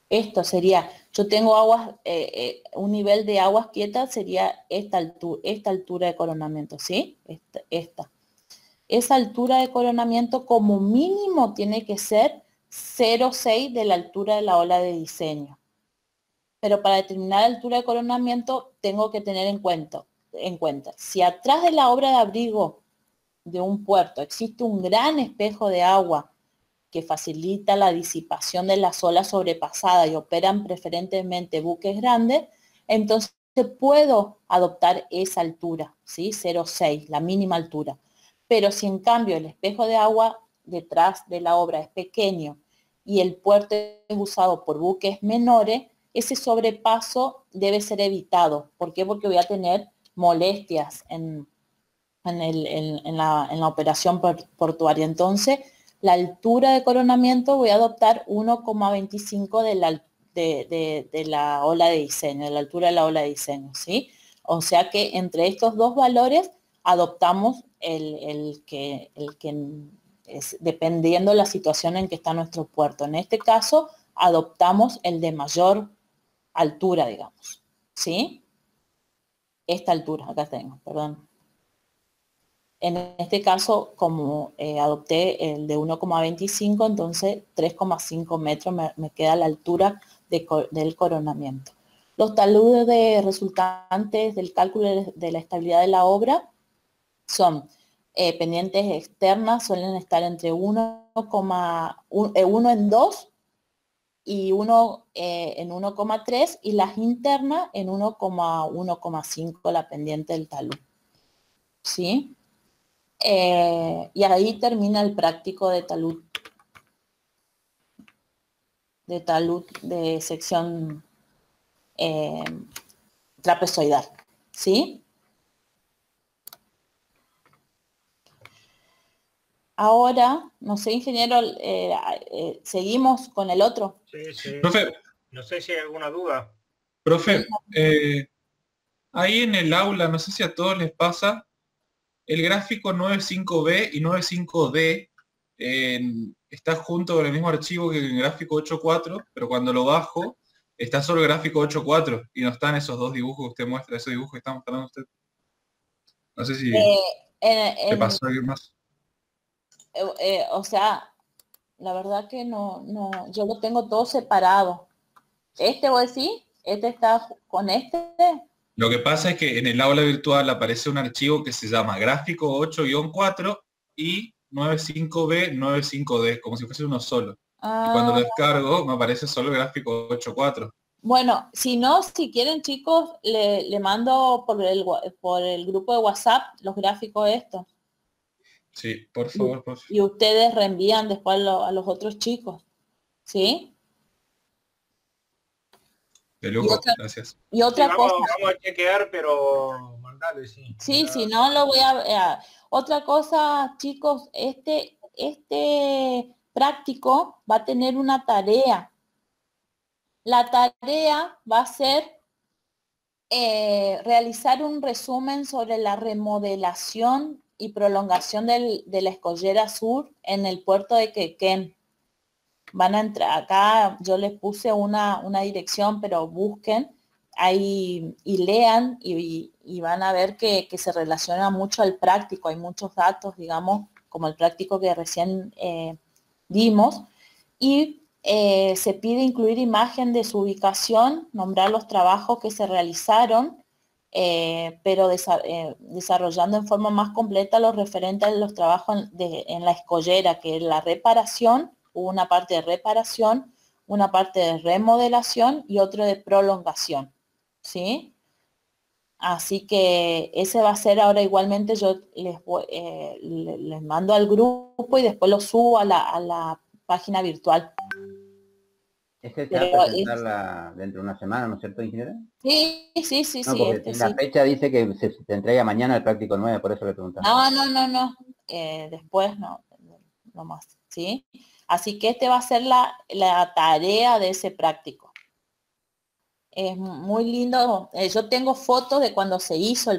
esto sería, yo tengo aguas, un nivel de aguas quietas sería esta altura de coronamiento, ¿sí? Esta. Esa altura de coronamiento como mínimo tiene que ser 0,6 de la altura de la ola de diseño. Pero para determinar la altura de coronamiento tengo que tener en cuenta, si atrás de la obra de abrigo de un puerto existe un gran espejo de agua que facilita la disipación de las olas sobrepasadas y operan preferentemente buques grandes, entonces puedo adoptar esa altura, ¿sí? 0,6, la mínima altura. Pero si en cambio el espejo de agua detrás de la obra es pequeño y el puerto es usado por buques menores, ese sobrepaso debe ser evitado. ¿Por qué? Porque voy a tener molestias en la operación portuaria. Entonces, la altura de coronamiento voy a adoptar 1,25 de la ola de diseño, de la altura de la ola de diseño, ¿sí? O sea que entre estos dos valores adoptamos el que es dependiendo de la situación en que está nuestro puerto. En este caso, adoptamos el de mayor altura, digamos, ¿sí? Esta altura, acá tengo, perdón. En este caso, como adopté el de 1,25, entonces 3,5 metros me queda la altura del coronamiento. Los taludes resultantes del cálculo de la estabilidad de la obra son pendientes externas, suelen estar entre 1 en 2 y 1 en 1,3, y las internas en 1,5 la pendiente del talud, ¿sí? Y ahí termina el práctico de talud de sección trapezoidal, ¿sí? Ahora, no sé, ingeniero, seguimos con el otro. Sí, sí. Profe, No sé si hay alguna duda. Profe, ahí en el aula, no sé si a todos les pasa, el gráfico 95B y 95D está junto con el mismo archivo que el gráfico 8.4, pero cuando lo bajo, está solo el gráfico 8.4 y no están esos dos dibujos que usted muestra, esos dibujos que está mostrando usted. No sé si le pasó a alguien más. O sea, la verdad que no, yo lo tengo todo separado. ¿Este vos decís? ¿Este está con este? Lo que pasa es que en el aula virtual aparece un archivo que se llama gráfico 8-4 y 95B, 95D, como si fuese uno solo. Y cuando lo descargo me aparece solo el gráfico 8.4. Bueno, si no, si quieren chicos, le mando por el grupo de WhatsApp los gráficos estos. Sí, por favor, por favor. Y ustedes reenvían después a los otros chicos. ¿Sí? De lujo, gracias. Y otra Sí, cosa. vamos a chequear, pero mandale, sí. Sí, si no lo voy a... Otra cosa, chicos, este práctico va a tener una tarea. La tarea va a ser realizar un resumen sobre la remodelación y prolongación de la escollera sur en el puerto de Quequén. Van a entrar, acá yo les puse una dirección, pero busquen ahí y lean y van a ver que se relaciona mucho al práctico. Hay muchos datos, digamos, como el práctico que recién dimos. Y se pide incluir imagen de su ubicación, nombrar los trabajos que se realizaron, pero desarrollando en forma más completa los referentes a los trabajos en la escollera, que es la reparación, una parte de reparación, una parte de remodelación y otra de prolongación, ¿sí? Así que ese va a ser ahora igualmente, yo les mando al grupo y después lo subo a la página virtual. ¿Este se va a presentar dentro de una semana, ¿no es cierto, ingeniera? Sí. No, porque en la fecha dice que se entrega mañana el práctico 9, por eso le preguntaba. No. Después no más, ¿sí? Así que este va a ser la tarea de ese práctico. Es muy lindo. Yo tengo fotos de cuando se hizo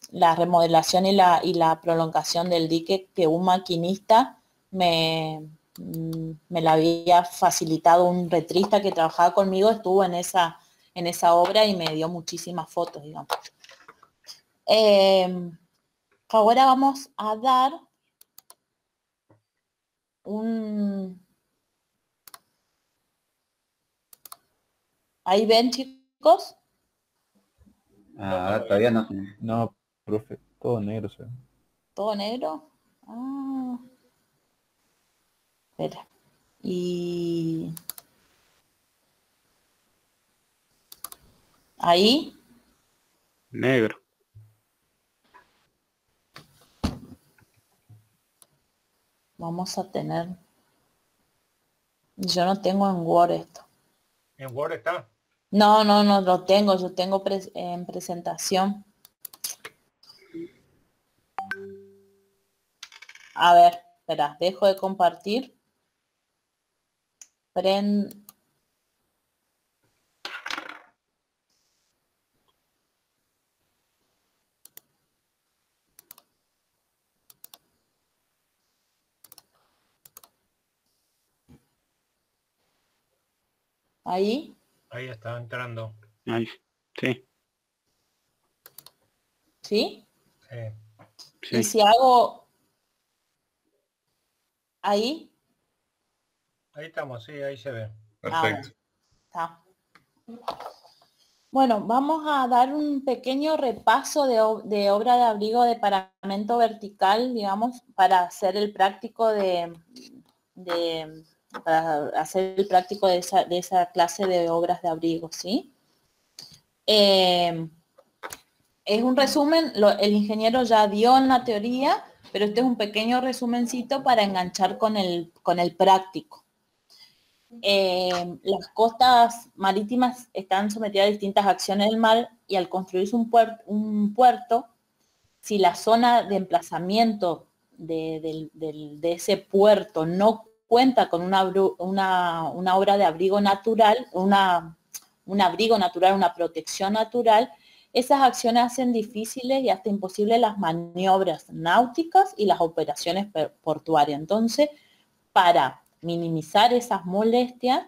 la remodelación y la prolongación del dique, que un maquinista me la había facilitado, un retrista que trabajaba conmigo, estuvo en esa obra y me dio muchísimas fotos, digamos. Ahora vamos a dar ¿Ahí ven, chicos? Ahora todavía no. No, profe, todo negro, o sea. ¿Todo negro? Espera. Y... ¿Ahí? Negro. Vamos a tener... Yo no tengo en Word esto. ¿En Word está? No lo tengo. Yo tengo en presentación. A ver, espera, dejo de compartir. ¿Ahí? Ahí está entrando. Ahí, sí. ¿Sí? Sí. Y si hago... ¿Ahí? Ahí estamos, sí, ahí se ve. Perfecto. Está. Bueno, vamos a dar un pequeño repaso de obra de abrigo de paramento vertical, digamos, para hacer el práctico para hacer el práctico de esa clase de obras de abrigo, ¿sí? Es un resumen, el ingeniero ya dio en la teoría, pero este es un pequeño resumencito para enganchar con el práctico. Las costas marítimas están sometidas a distintas acciones del mar y al construirse un puerto, si la zona de emplazamiento de ese puerto no cuenta con una obra de abrigo natural, un abrigo natural, una protección natural, esas acciones hacen difíciles y hasta imposibles las maniobras náuticas y las operaciones portuarias. Entonces, para minimizar esas molestias,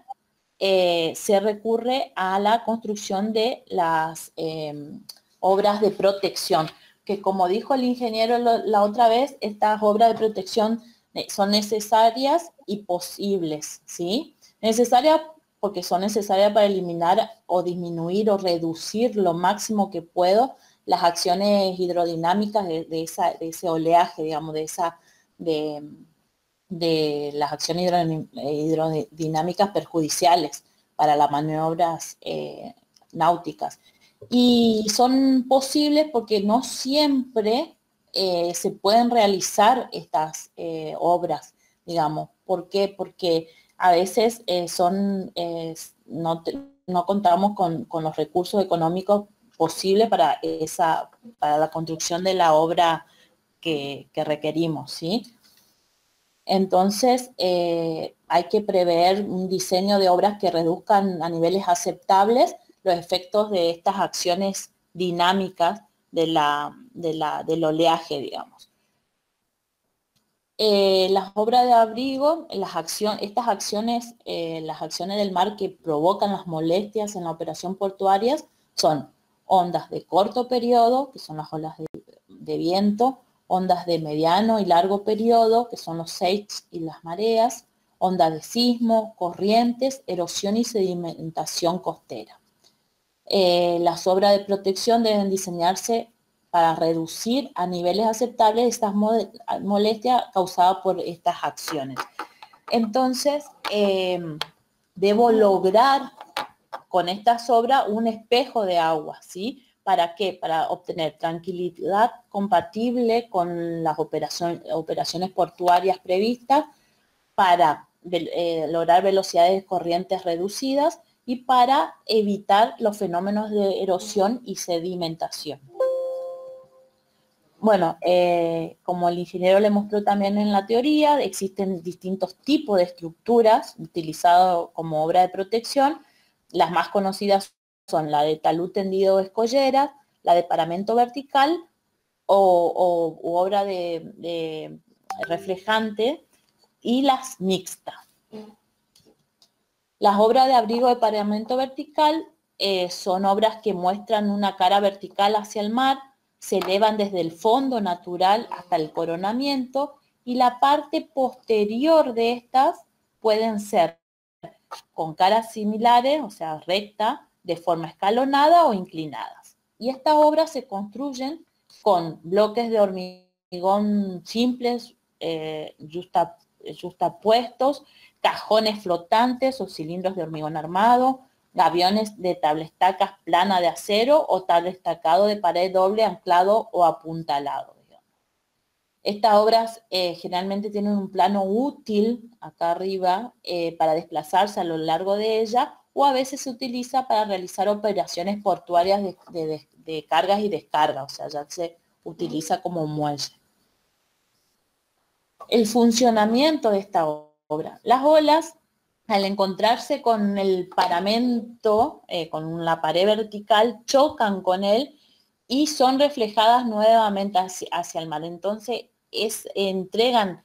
se recurre a la construcción de las obras de protección, que como dijo el ingeniero la otra vez, estas obras de protección son necesarias y posibles, ¿sí? Necesarias porque son necesarias para eliminar o disminuir o reducir lo máximo que puedo las acciones hidrodinámicas de ese oleaje, digamos, de las acciones hidrodinámicas perjudiciales para las maniobras náuticas. Y son posibles porque no siempre se pueden realizar estas obras, digamos. ¿Por qué? Porque a veces no contamos con los recursos económicos posibles para la construcción de la obra que requerimos, ¿sí? Entonces, hay que prever un diseño de obras que reduzcan a niveles aceptables los efectos de estas acciones dinámicas del oleaje, digamos. Las obras de abrigo, estas acciones, las acciones del mar que provocan las molestias en la operación portuaria son ondas de corto periodo, que son las olas de viento, ondas de mediano y largo periodo, que son los seiches y las mareas, ondas de sismo, corrientes, erosión y sedimentación costera. Las obras de protección deben diseñarse para reducir a niveles aceptables estas molestias causadas por estas acciones. Entonces, debo lograr con estas obras un espejo de agua, ¿sí? ¿Para qué? Para obtener tranquilidad compatible con las operaciones portuarias previstas, para lograr velocidades de corrientes reducidas y para evitar los fenómenos de erosión y sedimentación. Bueno, como el ingeniero le mostró también en la teoría, existen distintos tipos de estructuras utilizadas como obra de protección. Las más conocidas son la de talud tendido o escollera, la de paramento vertical u obra de reflejante y las mixtas. Las obras de abrigo de paramento vertical son obras que muestran una cara vertical hacia el mar, se elevan desde el fondo natural hasta el coronamiento y la parte posterior de estas pueden ser con caras similares, o sea, recta, de forma escalonada o inclinadas. Y estas obras se construyen con bloques de hormigón simples, justapuestos, cajones flotantes o cilindros de hormigón armado, gaviones de tablestacas plana de acero o tablestacado de pared doble anclado o apuntalado. Estas obras generalmente tienen un plano útil acá arriba para desplazarse a lo largo de ella, o a veces se utiliza para realizar operaciones portuarias de cargas y descargas, o sea, ya se utiliza como muelle. El funcionamiento de esta obra. Las olas, al encontrarse con el paramento, con la pared vertical, chocan con él y son reflejadas nuevamente hacia el mar. Entonces, entregando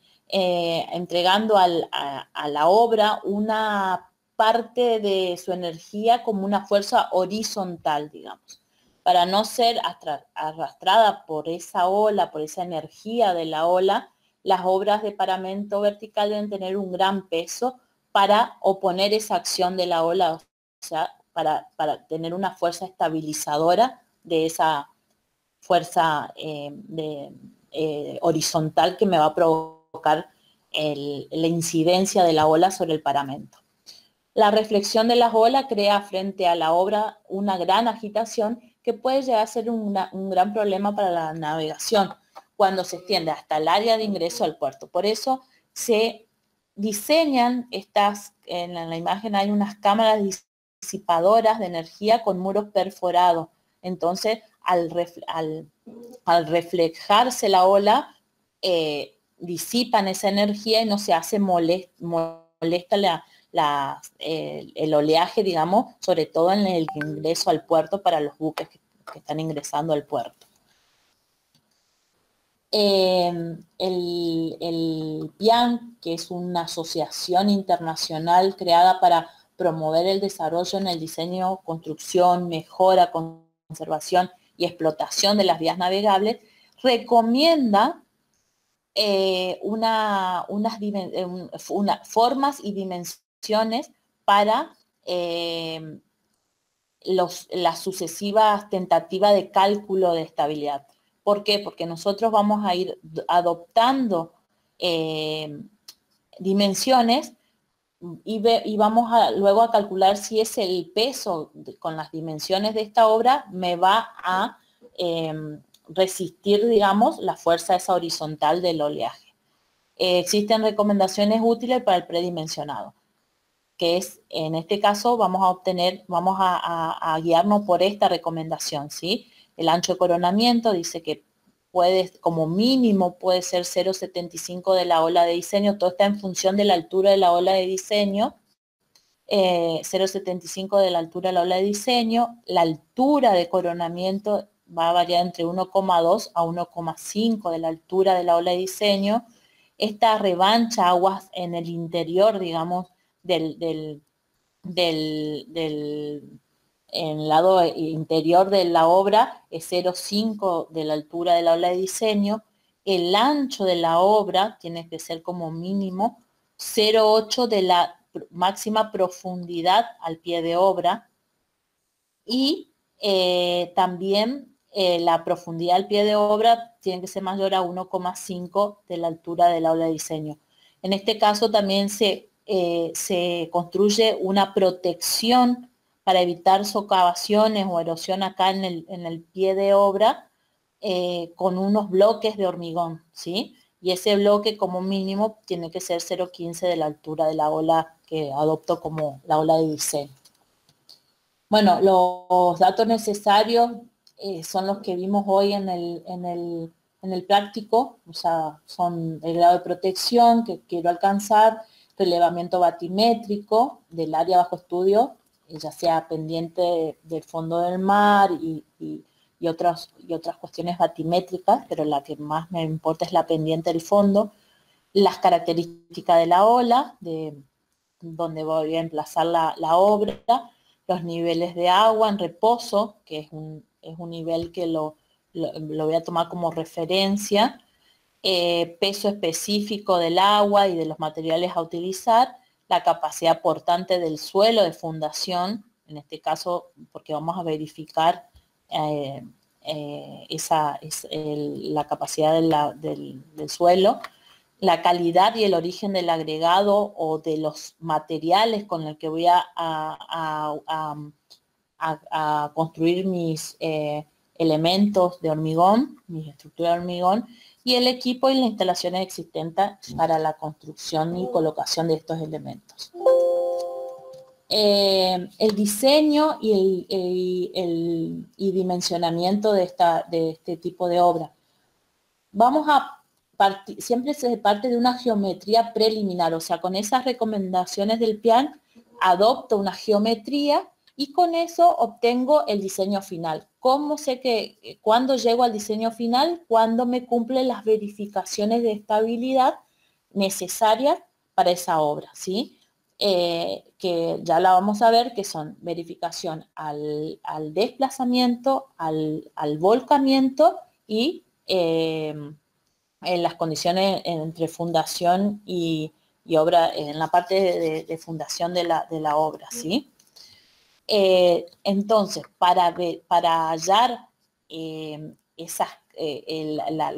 a la obra una parte de su energía como una fuerza horizontal, digamos, para no ser arrastrada por esa ola, por esa energía de la ola. Las obras de paramento vertical deben tener un gran peso para oponer esa acción de la ola, o sea, para tener una fuerza estabilizadora de esa fuerza horizontal que me va a provocar la incidencia de la ola sobre el paramento. La reflexión de las olas crea frente a la obra una gran agitación que puede llegar a ser un gran problema para la navegación cuando se extiende hasta el área de ingreso al puerto. Por eso se diseñan en la imagen hay unas cámaras disipadoras de energía con muros perforados. Entonces, al reflejarse la ola, disipan esa energía y no se hace molesta el oleaje, digamos, sobre todo en el ingreso al puerto para los buques que están ingresando al puerto. El PIAN, que es una asociación internacional creada para promover el desarrollo en el diseño, construcción, mejora, conservación y explotación de las vías navegables, recomienda unas formas y dimensiones para las sucesivas tentativas de cálculo de estabilidad. ¿Por qué? Porque nosotros vamos a ir adoptando dimensiones y vamos luego a calcular si es el peso con las dimensiones de esta obra me va a resistir, digamos, la fuerza esa horizontal del oleaje. Existen recomendaciones útiles para el predimensionado, que es, en este caso, vamos a guiarnos por esta recomendación, ¿sí? El ancho de coronamiento dice que como mínimo puede ser 0,75 de la ola de diseño, todo está en función de la altura de la ola de diseño, 0,75 de la altura de la ola de diseño, la altura de coronamiento va a variar entre 1,2 a 1,5 de la altura de la ola de diseño. Esta revancha aguas en el interior, digamos, en el lado interior de la obra es 0,5 de la altura de la ola de diseño. El ancho de la obra tiene que ser como mínimo 0,8 de la máxima profundidad al pie de obra. Y también la profundidad al pie de obra tiene que ser mayor a 1,5 de la altura de la ola de diseño. En este caso también se construye una protección para evitar socavaciones o erosión acá en el pie de obra con unos bloques de hormigón, ¿sí? Y ese bloque como mínimo tiene que ser 0,15 de la altura de la ola que adopto como la ola de diseño. Bueno, los datos necesarios son los que vimos hoy en el práctico, o sea, son el grado de protección que quiero alcanzar, relevamiento batimétrico del área bajo estudio, ya sea pendiente del fondo del mar y otras cuestiones batimétricas, pero la que más me importa es la pendiente del fondo, las características de la ola, de donde voy a emplazar la obra, los niveles de agua en reposo, que es un nivel que lo voy a tomar como referencia, peso específico del agua y de los materiales a utilizar, la capacidad portante del suelo de fundación, en este caso porque vamos a verificar la capacidad del suelo, la calidad y el origen del agregado o de los materiales con el que voy a construir mis elementos de hormigón, mi estructura de hormigón, y el equipo y las instalaciones existentes para la construcción y colocación de estos elementos. El diseño y dimensionamiento de este tipo de obra. Siempre se parte de una geometría preliminar, o sea, con esas recomendaciones del PIAN, adopto una geometría y con eso obtengo el diseño final. ¿Cómo sé que cuando llego al diseño final? Cuando me cumplen las verificaciones de estabilidad necesarias para esa obra, ¿sí? Que ya la vamos a ver, que son verificación al desplazamiento, al volcamiento y en las condiciones entre fundación y obra, en la parte de fundación de la obra, ¿sí? Entonces, para hallar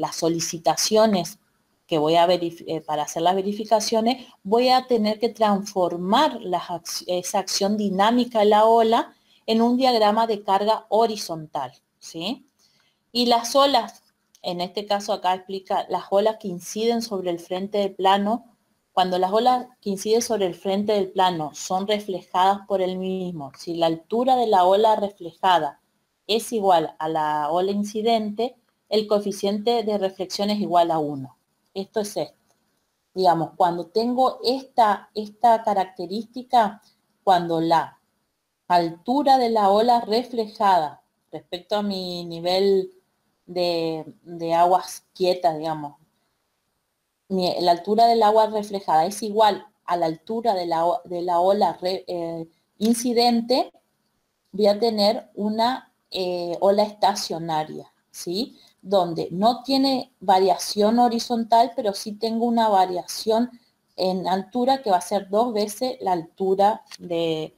las solicitaciones que voy a para hacer las verificaciones, voy a tener que transformar esa acción dinámica de la ola en un diagrama de carga horizontal, ¿sí? Y las olas, en este caso acá explica las olas que inciden sobre el frente del plano. Cuando las olas que inciden sobre el frente del plano son reflejadas por el mismo, si la altura de la ola reflejada es igual a la ola incidente, el coeficiente de reflexión es igual a 1. esto es esto. Digamos, cuando tengo esta característica, cuando la altura de la ola reflejada respecto a mi nivel de aguas quietas, digamos, la altura del agua reflejada es igual a la altura de la ola incidente, voy a tener una ola estacionaria, ¿sí? Donde no tiene variación horizontal, pero sí tengo una variación en altura que va a ser 2 veces la altura de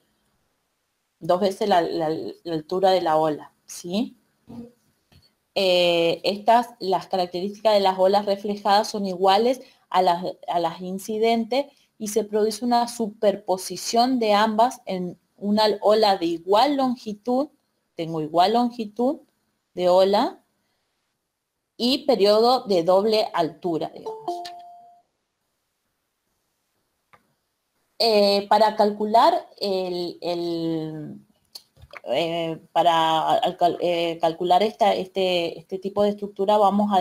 la altura de la ola, ¿sí? Las características de las olas reflejadas son iguales a las incidentes y se produce una superposición de ambas en una ola de igual longitud, tengo igual longitud de ola y periodo de doble altura, digamos. Para calcular calcular este tipo de estructura vamos a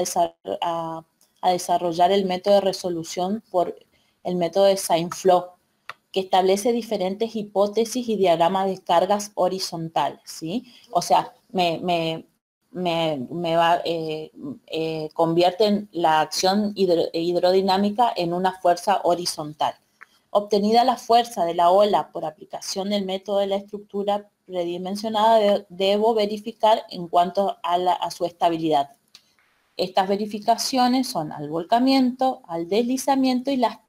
desarrollar el método de resolución por el método de Saint-Flow, que establece diferentes hipótesis y diagramas de cargas horizontales, ¿sí? O sea, convierten la acción hidrodinámica en una fuerza horizontal. Obtenida la fuerza de la ola por aplicación del método de la estructura predimensionada, debo verificar en cuanto a su estabilidad. Estas verificaciones son al volcamiento, al deslizamiento y las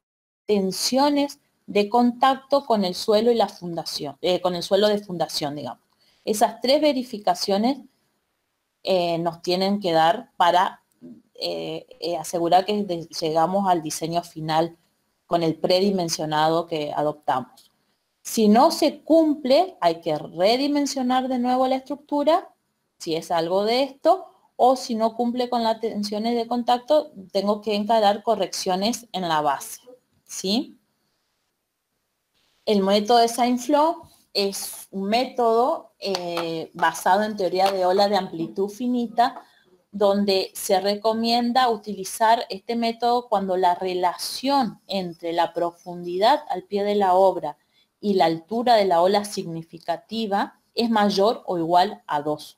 tensiones de contacto con el suelo y la fundación, con el suelo de fundación, digamos. Esas 3 verificaciones nos tienen que dar para asegurar que llegamos al diseño final con el predimensionado que adoptamos. Si no se cumple, hay que redimensionar de nuevo la estructura, si es algo de esto, o si no cumple con las tensiones de contacto, tengo que encarar correcciones en la base, ¿sí? El método de Saint-Flow es un método basado en teoría de ola de amplitud finita, donde se recomienda utilizar este método cuando la relación entre la profundidad al pie de la obra y la altura de la ola significativa es mayor o igual a 2.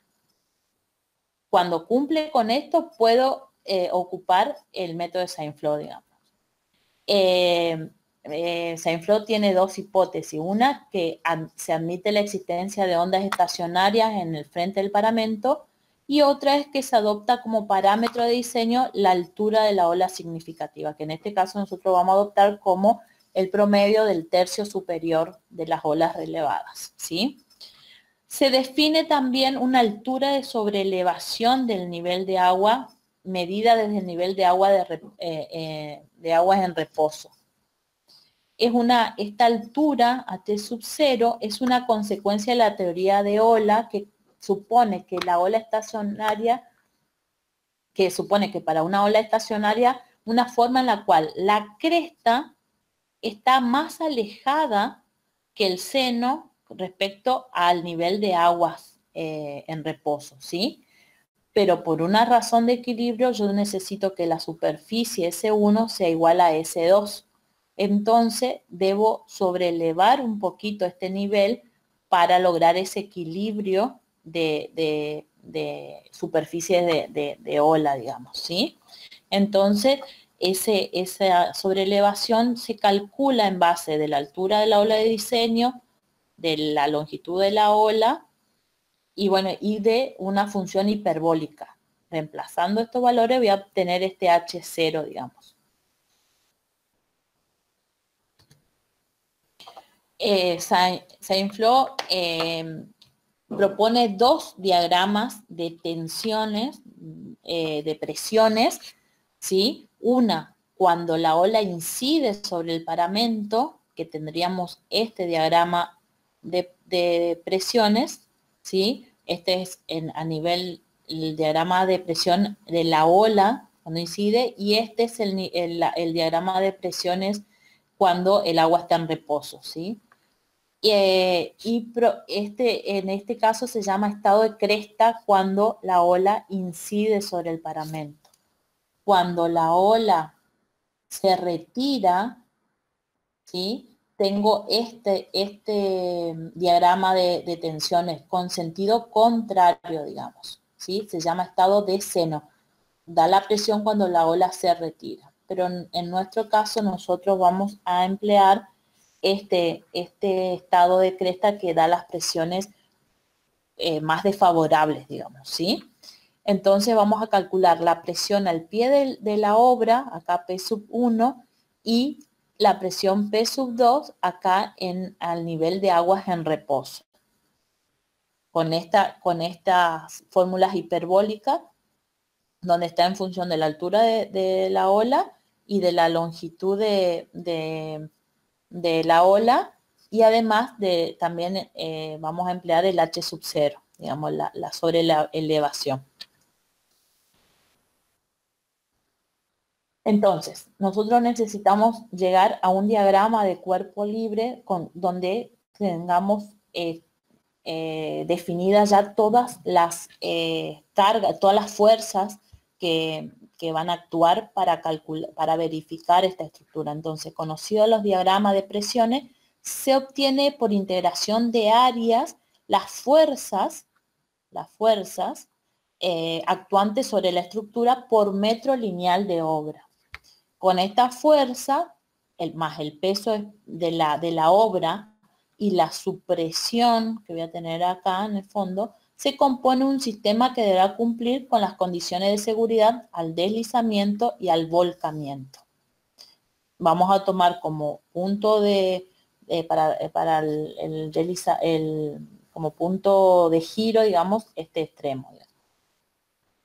Cuando cumple con esto, puedo ocupar el método de Saint-Flow, digamos. Saint-Flow tiene 2 hipótesis. Una, que se admite la existencia de ondas estacionarias en el frente del paramento, y otra es que se adopta como parámetro de diseño la altura de la ola significativa, que en este caso nosotros vamos a adoptar como el promedio del tercio superior de las olas relevadas, ¿sí? Se define también una altura de sobreelevación del nivel de agua medida desde el nivel de agua de aguas en reposo. Esta altura, AT sub 0, es una consecuencia de la teoría de ola que supone que la ola estacionaria, que supone que para una ola estacionaria, una forma en la cual la cresta está más alejada que el seno respecto al nivel de aguas en reposo, ¿sí? Pero por una razón de equilibrio yo necesito que la superficie S1 sea igual a S2. Entonces debo sobrelevar un poquito este nivel para lograr ese equilibrio de superficies de ola, digamos, ¿sí? Entonces, esa sobrelevación se calcula en base de la altura de la ola de diseño, de la longitud de la ola, y bueno, y de una función hiperbólica. Reemplazando estos valores voy a obtener este H0, digamos. Saint-Flow propone 2 diagramas de tensiones, de presiones, ¿sí? Una, cuando la ola incide sobre el paramento, que tendríamos este diagrama de presiones, ¿sí? Este es a nivel, el diagrama de presión de la ola cuando incide, y este es el diagrama de presiones cuando el agua está en reposo, ¿sí? En este caso se llama estado de cresta cuando la ola incide sobre el paramento. Cuando la ola se retira, ¿sí? Tengo este diagrama de tensiones con sentido contrario, digamos, ¿sí? Se llama estado de seno. Da la presión cuando la ola se retira. Pero en nuestro caso nosotros vamos a emplear este estado de cresta que da las presiones más desfavorables, digamos, ¿sí? Entonces vamos a calcular la presión al pie de la obra, acá P sub 1, y la presión P sub 2 acá al nivel de aguas en reposo. Con estas fórmulas hiperbólicas, donde está en función de la altura de la ola y de la longitud de la ola, y además también vamos a emplear el H sub 0, digamos, sobre la elevación. Entonces, nosotros necesitamos llegar a un diagrama de cuerpo libre donde tengamos definidas ya todas las cargas, todas las fuerzas que van a actuar para verificar esta estructura. Entonces, conocidos los diagramas de presiones, se obtiene por integración de áreas las fuerzas actuantes sobre la estructura por metro lineal de obra. Con esta fuerza, más el peso de la obra y la supresión que voy a tener acá en el fondo, se compone un sistema que deberá cumplir con las condiciones de seguridad al deslizamiento y al volcamiento. Vamos a tomar como punto como punto de giro, digamos, este extremo.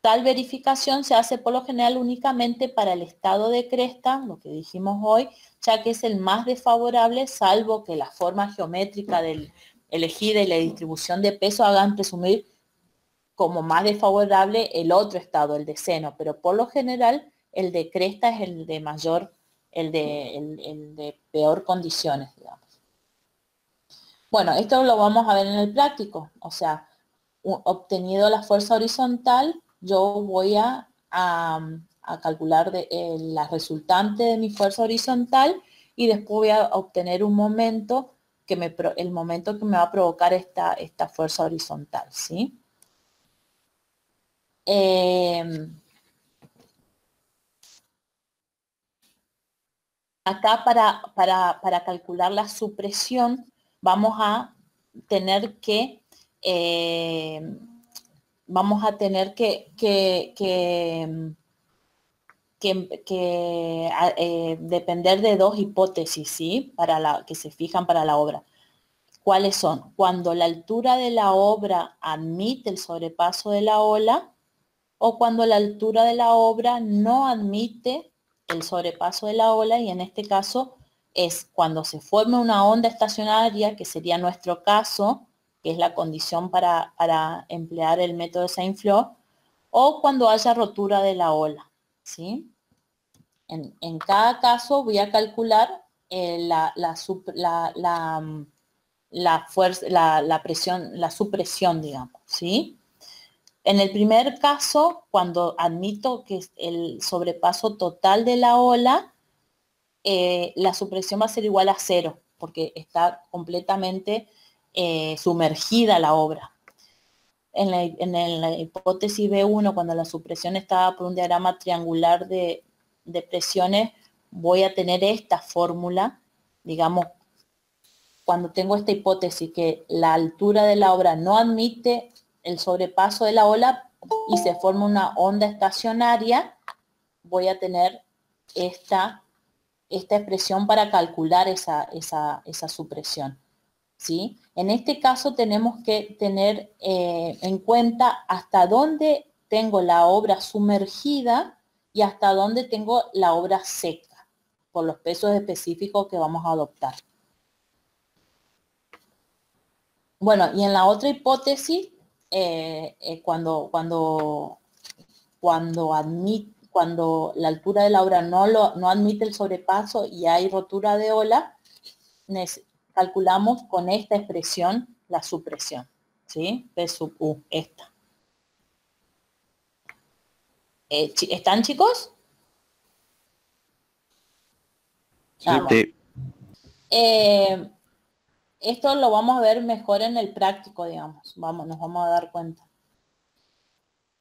Tal verificación se hace por lo general únicamente para el estado de cresta, lo que dijimos hoy, ya que es el más desfavorable, salvo que la forma geométrica elegida y la distribución de peso hagan presumir como más desfavorable el otro estado, el de seno, pero por lo general el de cresta es el de mayor, el de peor condiciones, digamos. Bueno, esto lo vamos a ver en el práctico, o sea, obtenido la fuerza horizontal, yo voy a calcular la resultante de mi fuerza horizontal y después voy a obtener un momento el momento que me va a provocar esta fuerza horizontal, ¿sí? Acá para calcular la supresión vamos a tener que depender de dos hipótesis, ¿sí? Que se fijan para la obra. ¿Cuáles son? Cuando la altura de la obra admite el sobrepaso de la ola o cuando la altura de la obra no admite el sobrepaso de la ola, y en este caso es cuando se forma una onda estacionaria, que sería nuestro caso, que es la condición para emplear el método de Saint-Flour, o cuando haya rotura de la ola, ¿sí? En cada caso voy a calcular la supresión, digamos, ¿sí? En el primer caso, cuando admito que es el sobrepaso total de la ola, la supresión va a ser igual a 0, porque está completamente sumergida la obra. En la hipótesis B1, cuando la supresión estaba por un diagrama triangular de presiones, voy a tener esta fórmula, digamos, cuando tengo esta hipótesis que la altura de la obra no admite el sobrepaso de la ola y se forma una onda estacionaria, voy a tener esta expresión para calcular esa supresión, ¿sí? En este caso tenemos que tener en cuenta hasta dónde tengo la obra sumergida y hasta dónde tengo la obra seca, por los pesos específicos que vamos a adoptar. Bueno, y en la otra hipótesis, cuando la altura de la obra no admite el sobrepaso y hay rotura de ola, calculamos con esta expresión la supresión, ¿sí? P sub U, esta. ¿Están, chicos? Sí. Esto lo vamos a ver mejor en el práctico, digamos. Nos vamos a dar cuenta.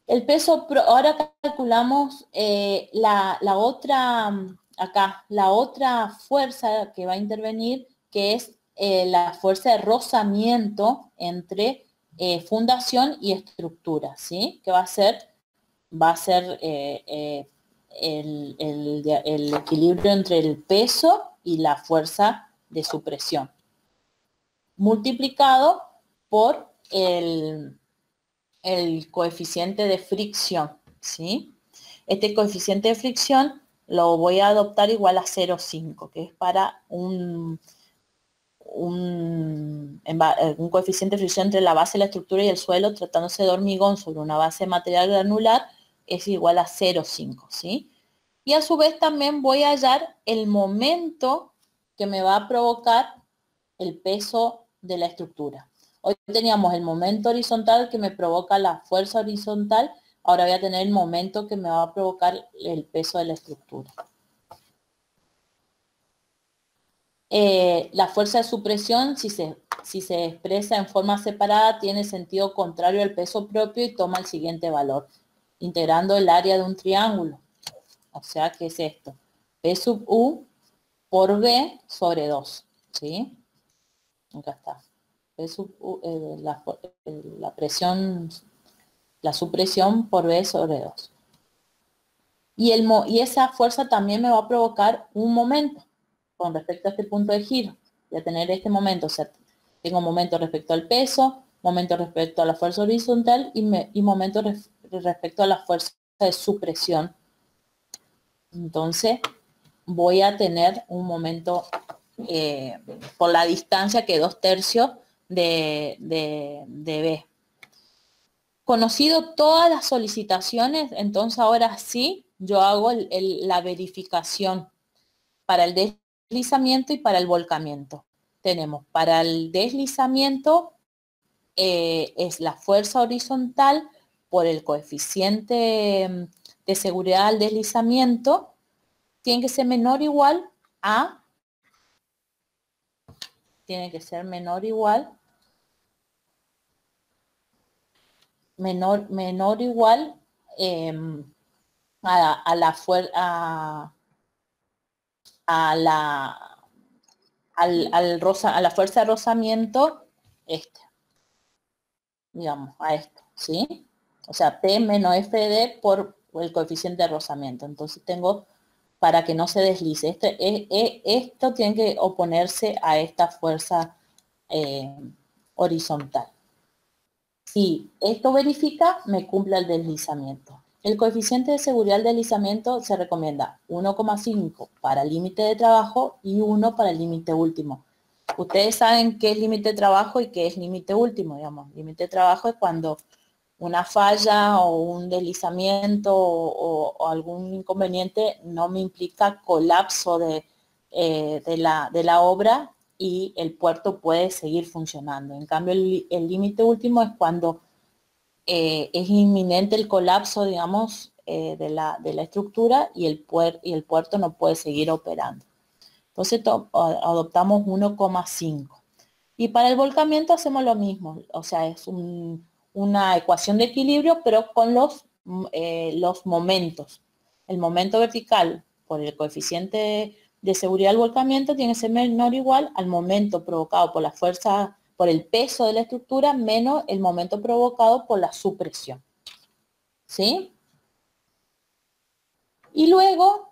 El peso, ahora calculamos la otra, acá, la otra fuerza que va a intervenir, que es la fuerza de rozamiento entre fundación y estructura, ¿sí? Que va a ser el equilibrio entre el peso y la fuerza de supresión, multiplicado por el coeficiente de fricción, ¿sí? Este coeficiente de fricción lo voy a adoptar igual a 0,5, que es para un coeficiente de fricción entre la base de la estructura y el suelo, tratándose de hormigón sobre una base de material granular, es igual a 0,5, ¿sí? Y a su vez también voy a hallar el momento que me va a provocar el peso de la estructura. Hoy teníamos el momento horizontal que me provoca la fuerza horizontal, ahora voy a tener el momento que me va a provocar el peso de la estructura. La fuerza de supresión, si se expresa en forma separada, tiene sentido contrario al peso propio y toma el siguiente valor, integrando el área de un triángulo. O sea, ¿qué es esto? P sub U por B sobre 2, ¿sí? Acá está. P sub U, la presión, la supresión por B sobre 2. Y esa fuerza también me va a provocar un momento con respecto a este punto de giro. Voy a tener este momento, o sea, tengo momento respecto al peso, momento respecto a la fuerza horizontal y momento respecto a la fuerza de supresión. Entonces, voy a tener un momento por la distancia que 2/3 de B. Conocido todas las solicitaciones, entonces ahora sí, yo hago la verificación para el deslizamiento y para el volcamiento. Tenemos para el deslizamiento, es la fuerza horizontal por el coeficiente de seguridad al deslizamiento, tiene que ser menor o igual a, menor o igual a la fuerza de rozamiento, digamos, a esto, ¿sí? O sea, P menos FD por el coeficiente de rozamiento. Entonces tengo, para que no se deslice, esto tiene que oponerse a esta fuerza horizontal. Si esto verifica, me cumple el deslizamiento. El coeficiente de seguridad del deslizamiento se recomienda 1,5 para límite de trabajo y 1 para el límite último. Ustedes saben qué es límite de trabajo y qué es límite último, digamos. Límite de trabajo es cuando una falla o un deslizamiento o algún inconveniente no me implica colapso de la obra y el puerto puede seguir funcionando. En cambio, el límite último es cuando es inminente el colapso, digamos, de la estructura y el puerto no puede seguir operando. Entonces adoptamos 1,5. Y para el volcamiento hacemos lo mismo, o sea, es una ecuación de equilibrio, pero con los momentos. El momento vertical por el coeficiente de seguridad del volcamiento tiene que ser menor o igual al momento provocado por la fuerza, por el peso de la estructura, menos el momento provocado por la supresión. ¿Sí? Y luego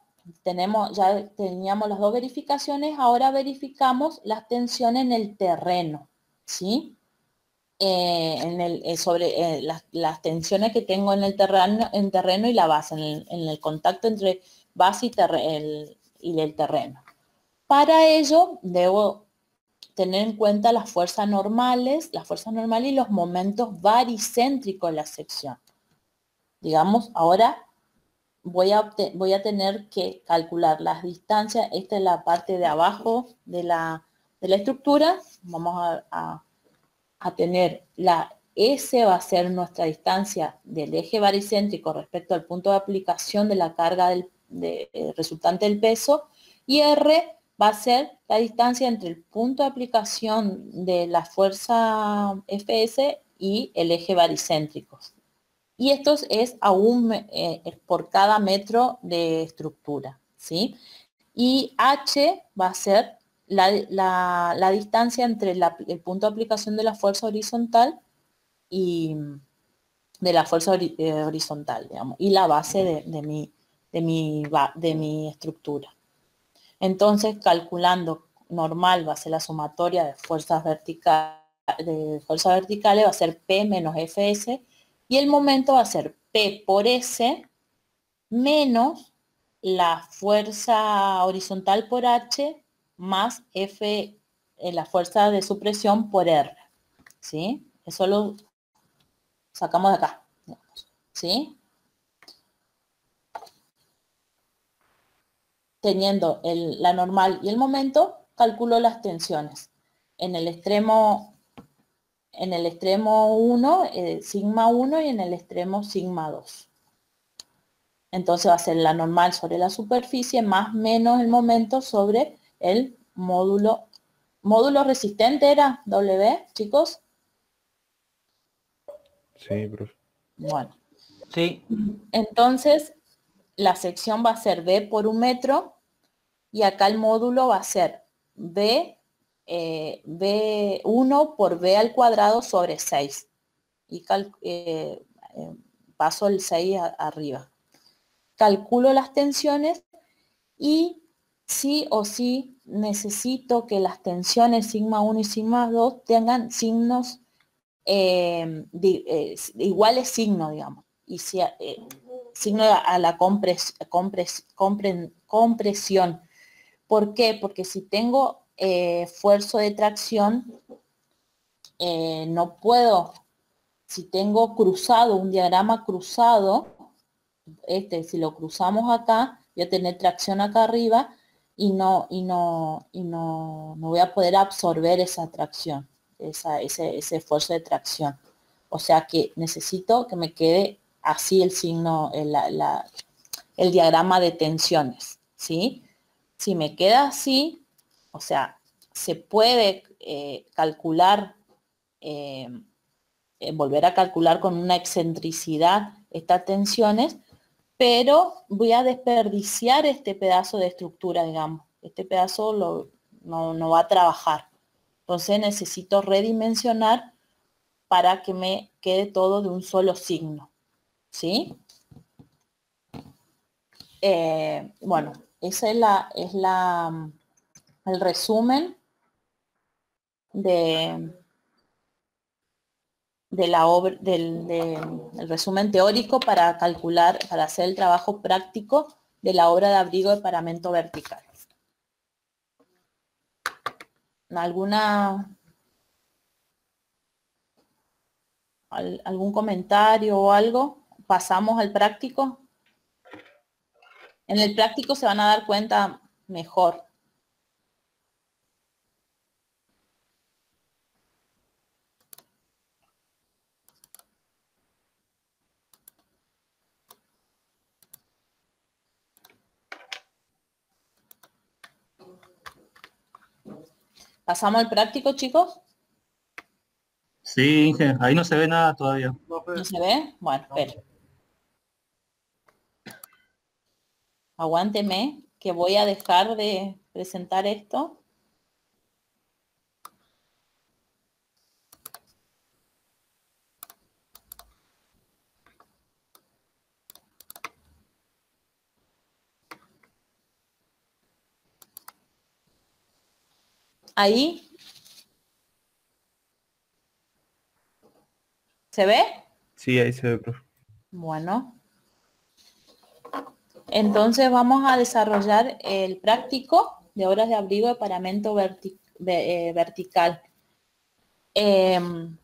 ya teníamos las dos verificaciones, ahora verificamos las tensiones en el terreno. ¿Sí? Sobre las tensiones que tengo en el terreno y la base, en el contacto entre base y el terreno. Para ello debo tener en cuenta las fuerzas normales y los momentos baricéntricos de la sección. Digamos, ahora voy a tener que calcular las distancias. Esta es la parte de abajo de la estructura. Vamos a tener S va a ser nuestra distancia del eje baricéntrico respecto al punto de aplicación de la carga resultante del peso, y R va a ser la distancia entre el punto de aplicación de la fuerza Fs y el eje baricéntrico. Y esto es por cada metro de estructura, ¿sí? Y H va a ser la distancia entre el punto de aplicación de la fuerza horizontal y de la fuerza horizontal, digamos, y la base de mi estructura. Entonces, calculando normal va a ser la sumatoria de fuerzas verticales, va a ser P menos Fs, y el momento va a ser P por S menos la fuerza horizontal por H más F, la fuerza de supresión por R, ¿sí? Eso lo sacamos de acá, ¿sí? Teniendo la normal y el momento, calculo las tensiones. En el extremo 1, sigma 1, y en el extremo sigma 2. Entonces va a ser la normal sobre la superficie más menos el momento sobre el módulo. ¿Módulo resistente era W, chicos? Sí, profe. Bueno. Sí. Entonces, la sección va a ser B por 1 metro, y acá el módulo va a ser B1 por B al cuadrado sobre 6. Y paso el 6 arriba. Calculo las tensiones y sí o sí necesito que las tensiones sigma 1 y sigma 2 tengan signos iguales signos, digamos. Y si signo a la compresión. ¿Por qué? Porque si tengo esfuerzo de tracción, no puedo, si tengo cruzado, un diagrama cruzado, si lo cruzamos acá, voy a tener tracción acá arriba y no voy a poder absorber esa tracción, ese esfuerzo de tracción. O sea que necesito que me quede así el signo, el diagrama de tensiones, ¿sí? Si me queda así, o sea, se puede calcular, volver a calcular con una excentricidad estas tensiones, pero voy a desperdiciar este pedazo de estructura, digamos. Este pedazo no va a trabajar. Entonces necesito redimensionar para que me quede todo de un solo signo, ¿sí? Bueno, ese es el resumen de la obra, el resumen teórico para calcular, para hacer el trabajo práctico de la obra de abrigo de paramento vertical. ¿Algún comentario o algo? ¿Pasamos al práctico? En el práctico se van a dar cuenta mejor. ¿Pasamos al práctico, chicos? Sí, Inge, ahí no se ve nada todavía. ¿No se ve? Bueno, espera. Aguánteme, que voy a dejar de presentar esto. Ahí. ¿Se ve? Sí, ahí se ve, profe. Bueno. Entonces vamos a desarrollar el práctico de obras de abrigo de paramento vertical. El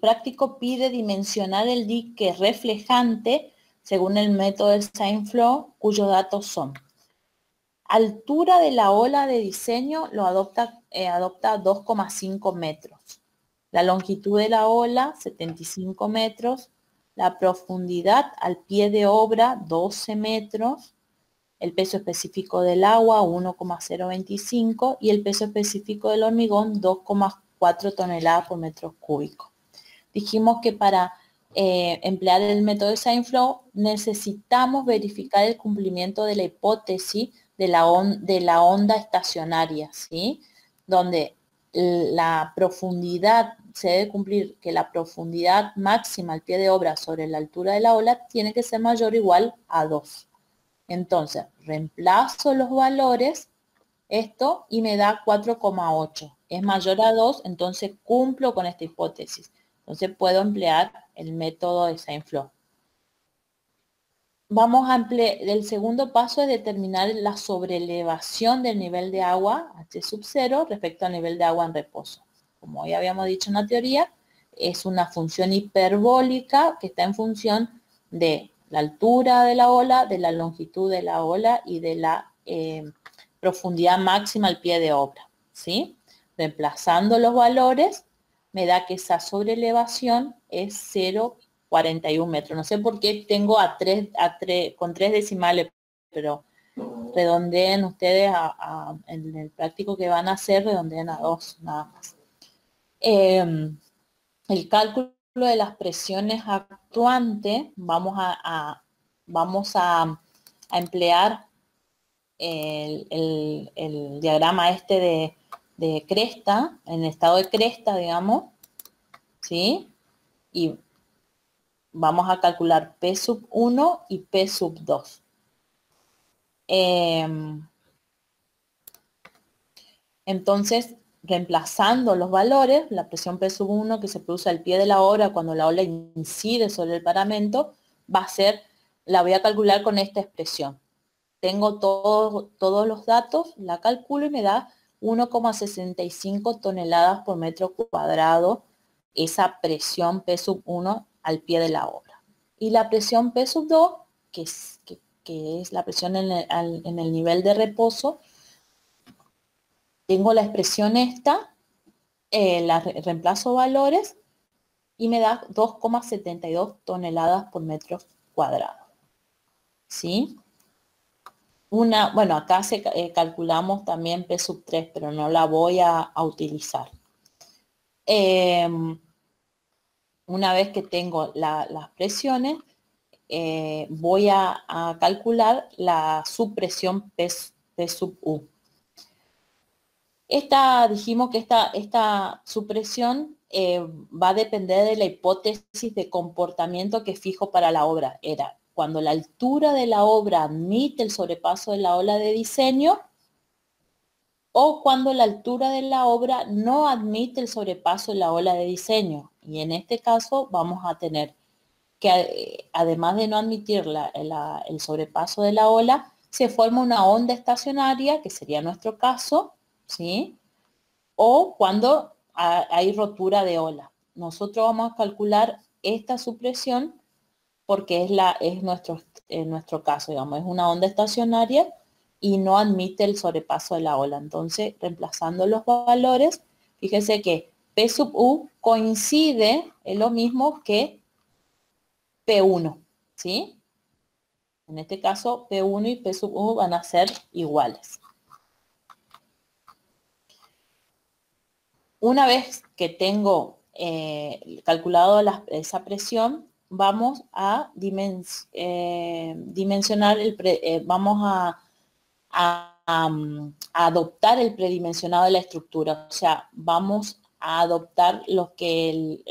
práctico pide dimensionar el dique reflejante según el método de Steinflow, cuyos datos son: altura de la ola de diseño lo adopta 2,5 metros. La longitud de la ola, 75 metros. la profundidad al pie de obra 12 metros, el peso específico del agua 1,025 y el peso específico del hormigón 2,4 toneladas por metro cúbico. Dijimos que para emplear el método de Seinfeld necesitamos verificar el cumplimiento de la hipótesis de la onda estacionaria, ¿sí? Donde la profundidad, se debe cumplir que la profundidad máxima al pie de obra sobre la altura de la ola tiene que ser mayor o igual a 2. Entonces, reemplazo los valores, esto, y me da 4,8. Es mayor a 2, entonces cumplo con esta hipótesis. Entonces puedo emplear el método de Seinfeld. Vamos a emplear, el segundo paso es determinar la sobrelevación del nivel de agua, H sub 0, respecto al nivel de agua en reposo. Como ya habíamos dicho en la teoría, es una función hiperbólica que está en función de la altura de la ola, de la longitud de la ola y de la profundidad máxima al pie de obra, ¿sí? Reemplazando los valores, me da que esa sobrelevación es 0,41 metros. No sé por qué tengo con 3 decimales, pero redondeen ustedes en el práctico que van a hacer, redondeen a 2 nada más. El cálculo de las presiones actuantes, vamos a emplear el diagrama este de cresta, en estado de cresta, digamos, ¿sí? Y vamos a calcular P sub 1 y P sub 2. Entonces, reemplazando los valores, la presión P sub 1 que se produce al pie de la ola cuando la ola incide sobre el paramento, la voy a calcular con esta expresión. Tengo todos los datos, la calculo y me da 1,65 toneladas por metro cuadrado esa presión P sub 1 al pie de la obra. Y la presión P sub 2, que es la presión en el nivel de reposo, tengo la expresión esta, reemplazo valores y me da 2,72 toneladas por metro cuadrado. ¿Sí? Bueno, acá calculamos también P sub 3, pero no la voy a utilizar. Una vez que tengo las presiones, voy a calcular la subpresión P sub U. Dijimos que esta subpresión va a depender de la hipótesis de comportamiento que fijo para la obra. Era cuando la altura de la obra admite el sobrepaso de la ola de diseño o cuando la altura de la obra no admite el sobrepaso de la ola de diseño. Y en este caso vamos a tener que, además de no admitir el sobrepaso de la ola, se forma una onda estacionaria, que sería nuestro caso, ¿sí? O cuando hay rotura de ola. Nosotros vamos a calcular esta supresión porque es nuestro caso, digamos, es una onda estacionaria y no admite el sobrepaso de la ola. Entonces, reemplazando los valores, fíjense que P sub U coincide, es lo mismo que P1, ¿sí? En este caso, P1 y P sub U van a ser iguales. Una vez que tengo calculado esa presión, vamos a dimensionar vamos a adoptar el predimensionado de la estructura. O sea, vamos a adoptar lo que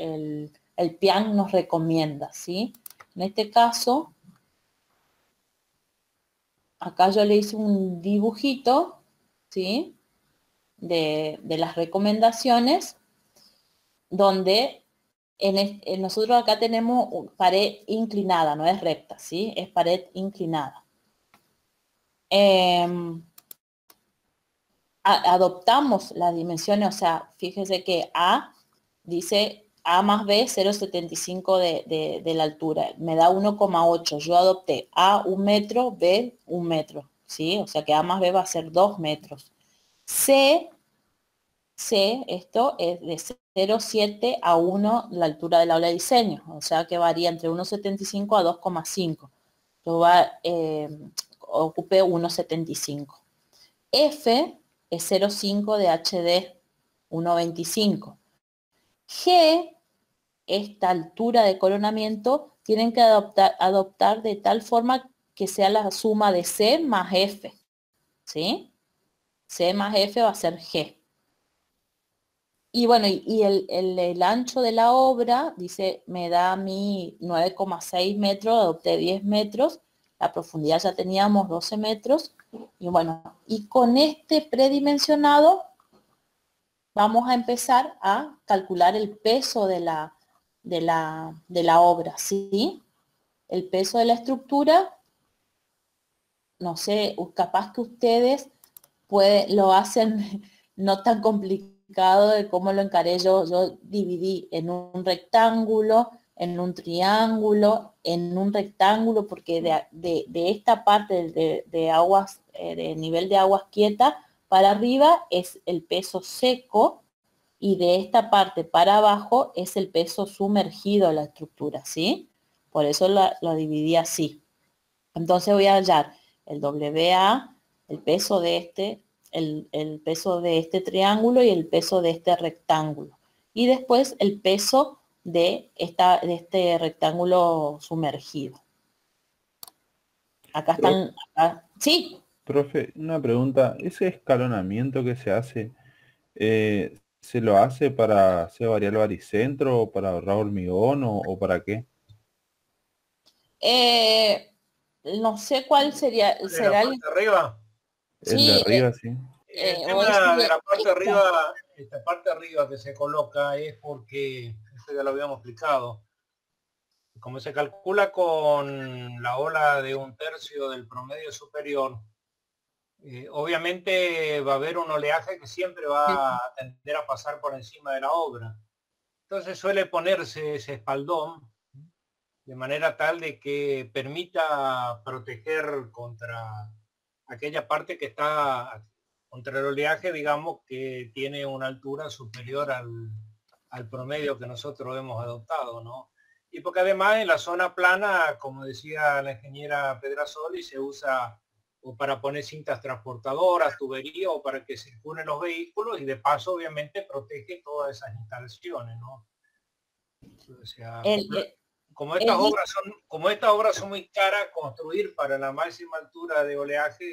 el PIAN nos recomienda, ¿sí? En este caso, acá yo le hice un dibujito, ¿sí? De las recomendaciones, donde nosotros acá tenemos pared inclinada, no es recta, ¿sí? Es pared inclinada. Adoptamos las dimensiones, o sea, fíjese que A dice A más B 0,75 de la altura, me da 1,8. Yo adopté A 1 metro, B 1 metro, ¿sí? O sea que A más B va a ser 2 metros. C C, esto es de 0,7 a 1 la altura del aula de diseño, o sea que varía entre 1,75 a 2,5. Yo ocupe 1,75. F es 0,5 de HD, 1,25. G, esta altura de coronamiento, tienen que adoptar de tal forma que sea la suma de C más F, ¿sí? C más F va a ser G. Y bueno, y el ancho de la obra, dice, me da a mí 9,6 metros, adopté 10 metros, la profundidad ya teníamos 12 metros, y bueno, y con este predimensionado vamos a empezar a calcular el peso de la obra, ¿sí? El peso de la estructura, no sé, capaz que ustedes lo hacen no tan complicado de cómo lo encaré yo. Yo dividí en un rectángulo, en un triángulo, en un rectángulo, porque de esta parte de aguas, de nivel de aguas quietas, para arriba es el peso seco y de esta parte para abajo es el peso sumergido de la estructura, ¿sí? Por eso lo dividí así. Entonces voy a hallar el WA, el peso de el peso de este triángulo y el peso de este rectángulo. Y después el peso de este rectángulo sumergido. Acá están... sí. Profe, una pregunta. ¿Ese escalonamiento que se hace, se lo hace para hacer variar el baricentro o para ahorrar hormigón o para qué? No sé cuál será ¿De la parte de arriba? El de sí, arriba, sí. El tema de la parte de arriba, esta parte de arriba que se coloca es porque, esto ya lo habíamos explicado, como se calcula con la ola de 1/3 del promedio superior, obviamente va a haber un oleaje que siempre va a tender a pasar por encima de la obra. Entonces suele ponerse ese espaldón de manera tal de que permita proteger contra aquella parte que está contra el oleaje, digamos, que tiene una altura superior al promedio que nosotros hemos adoptado, ¿no? Y porque además en la zona plana, como decía la ingeniera Pedrasoli, se usa o para poner cintas transportadoras, tuberías o para que circulen los vehículos y de paso obviamente protege todas esas instalaciones, ¿no? O sea, como estas obras son muy caras, construir para la máxima altura de oleaje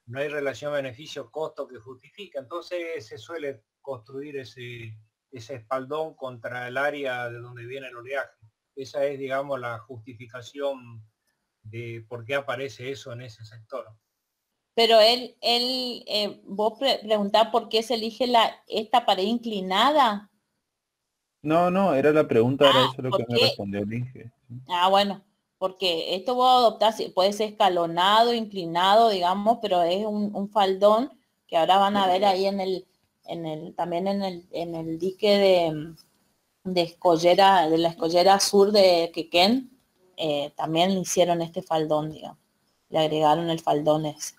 no hay relación beneficio-costo que justifica. Entonces se suele construir ese espaldón contra el área de donde viene el oleaje. Esa es, digamos, la justificación de por qué aparece eso en ese sector. Pero vos preguntás por qué se elige esta pared inclinada. No, era la pregunta, era eso lo que me porque respondió el Inge. bueno, porque esto voy a adoptar, puede ser escalonado, inclinado, digamos, pero es un faldón que ahora van a ver ahí también en el dique de escollera, de la escollera sur de Quequén, también hicieron este faldón, digamos. Le agregaron el faldón ese.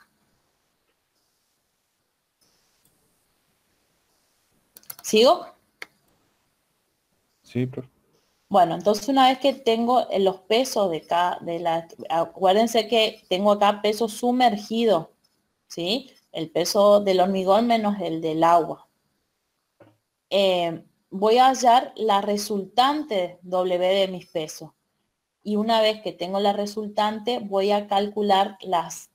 ¿Sigo? Sí, profe. Bueno, entonces una vez que tengo los pesos acuérdense que tengo acá peso sumergido, ¿sí? El peso del hormigón menos el del agua. Voy a hallar la resultante W de mis pesos. Y una vez que tengo la resultante, voy a calcular las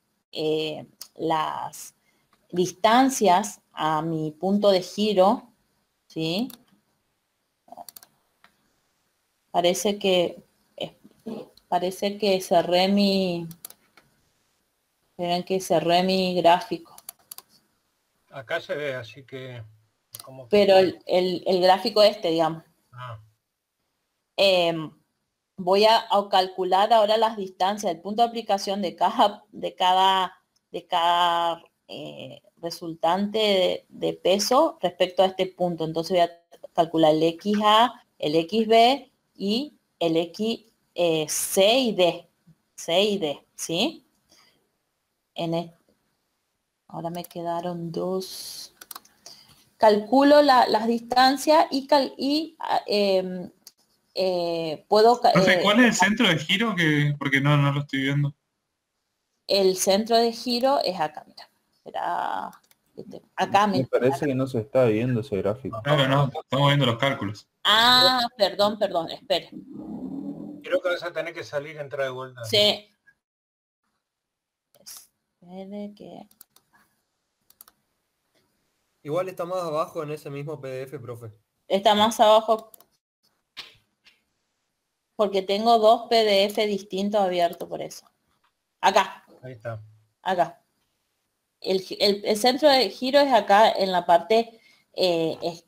distancias a mi punto de giro, ¿sí? Parece que cerré mi gráfico. Acá se ve, así que... Pero el gráfico digamos. Voy a calcular ahora las distancias, el punto de aplicación de cada resultante de peso respecto a este punto. Entonces voy a calcular el XA, el XB y el C y D, ¿sí? Ahora me quedaron dos. calculo las distancias y puedo... Profe, ¿cuál es el centro de giro? Porque no lo estoy viendo. El centro de giro es acá, mira. Acá, Me mira. parece que no se está viendo ese gráfico. Claro, no, estamos viendo los cálculos. Ah, perdón, espere. Creo que vas a tener que salir y entrar de vuelta. Sí. Espere que... Igual está más abajo en ese mismo PDF, profe. Está más abajo porque tengo dos PDF distintos abiertos por eso. Acá, Ahí está. acá. El centro de giro es acá en la parte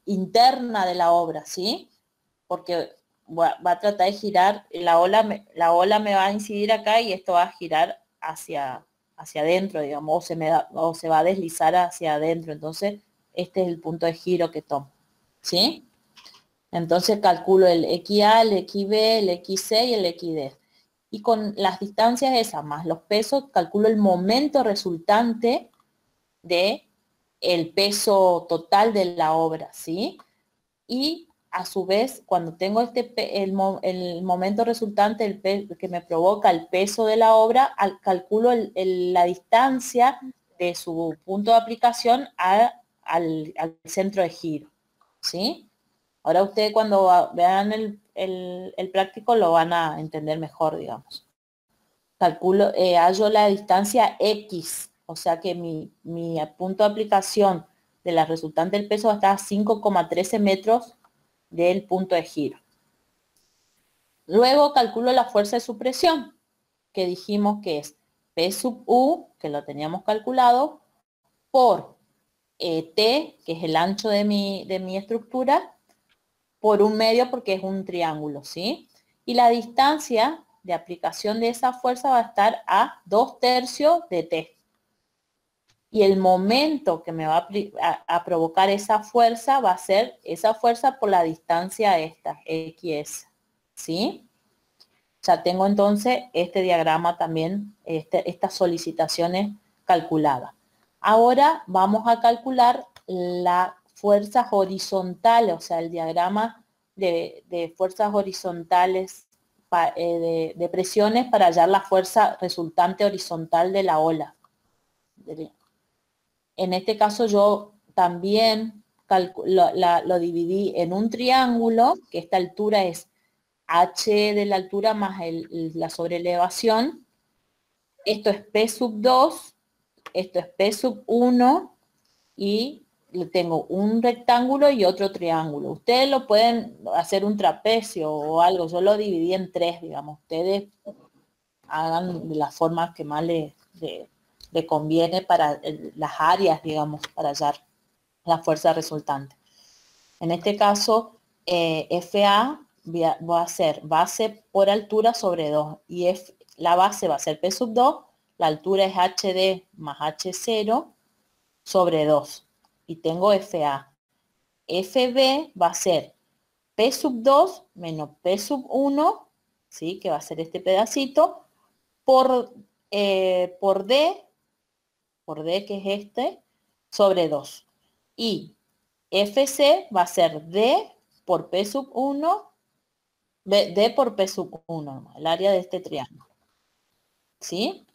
interna de la obra, ¿sí? Porque va a tratar de girar, la ola me va a incidir acá y esto va a girar hacia adentro, digamos, o se va a deslizar hacia adentro. Entonces, este es el punto de giro que tomo, ¿sí? Entonces calculo el XA, el XB, el XC y el XD. Y con las distancias esas más los pesos, calculo el momento resultante de el peso total de la obra, ¿sí? Y a su vez, cuando tengo el momento resultante, que me provoca el peso de la obra, calculo la distancia de su punto de aplicación al centro de giro, ¿sí? Ahora ustedes cuando vean el práctico lo van a entender mejor, digamos. Calculo, hallo la distancia X, o sea que mi punto de aplicación de la resultante del peso va a estar a 5,13 metros del punto de giro. Luego calculo la fuerza de supresión, que dijimos que es P sub U, que lo teníamos calculado, por T, que es el ancho de mi estructura, por 1/2 porque es un triángulo, ¿sí? Y la distancia de aplicación de esa fuerza va a estar a 2/3 de T. Y el momento que me va a provocar esa fuerza va a ser esa fuerza por la distancia esta, XS, ¿sí? Ya tengo entonces este diagrama también, estas solicitaciones calculadas. Ahora vamos a calcular la fuerzas horizontales, o sea, el diagrama de fuerzas horizontales de presiones para hallar la fuerza resultante horizontal de la ola. En este caso yo también lo dividí en un triángulo, que esta altura es H de la altura más la sobreelevación. Esto es P sub 2, esto es P sub 1 y tengo un rectángulo y otro triángulo. Ustedes lo pueden hacer un trapecio o algo, yo lo dividí en 3, digamos. Ustedes hagan de las formas que más le conviene para las áreas, digamos, para hallar la fuerza resultante. En este caso, FA va a ser base por altura sobre 2 y la base va a ser P sub 2, la altura es HD más H0 sobre 2 y tengo FA. FB va a ser P sub 2 menos P sub 1, ¿sí? Que va a ser este pedacito, por D, que es este, sobre 2. Y FC va a ser D por P sub 1, D por P sub 1, el área de este triángulo, ¿sí?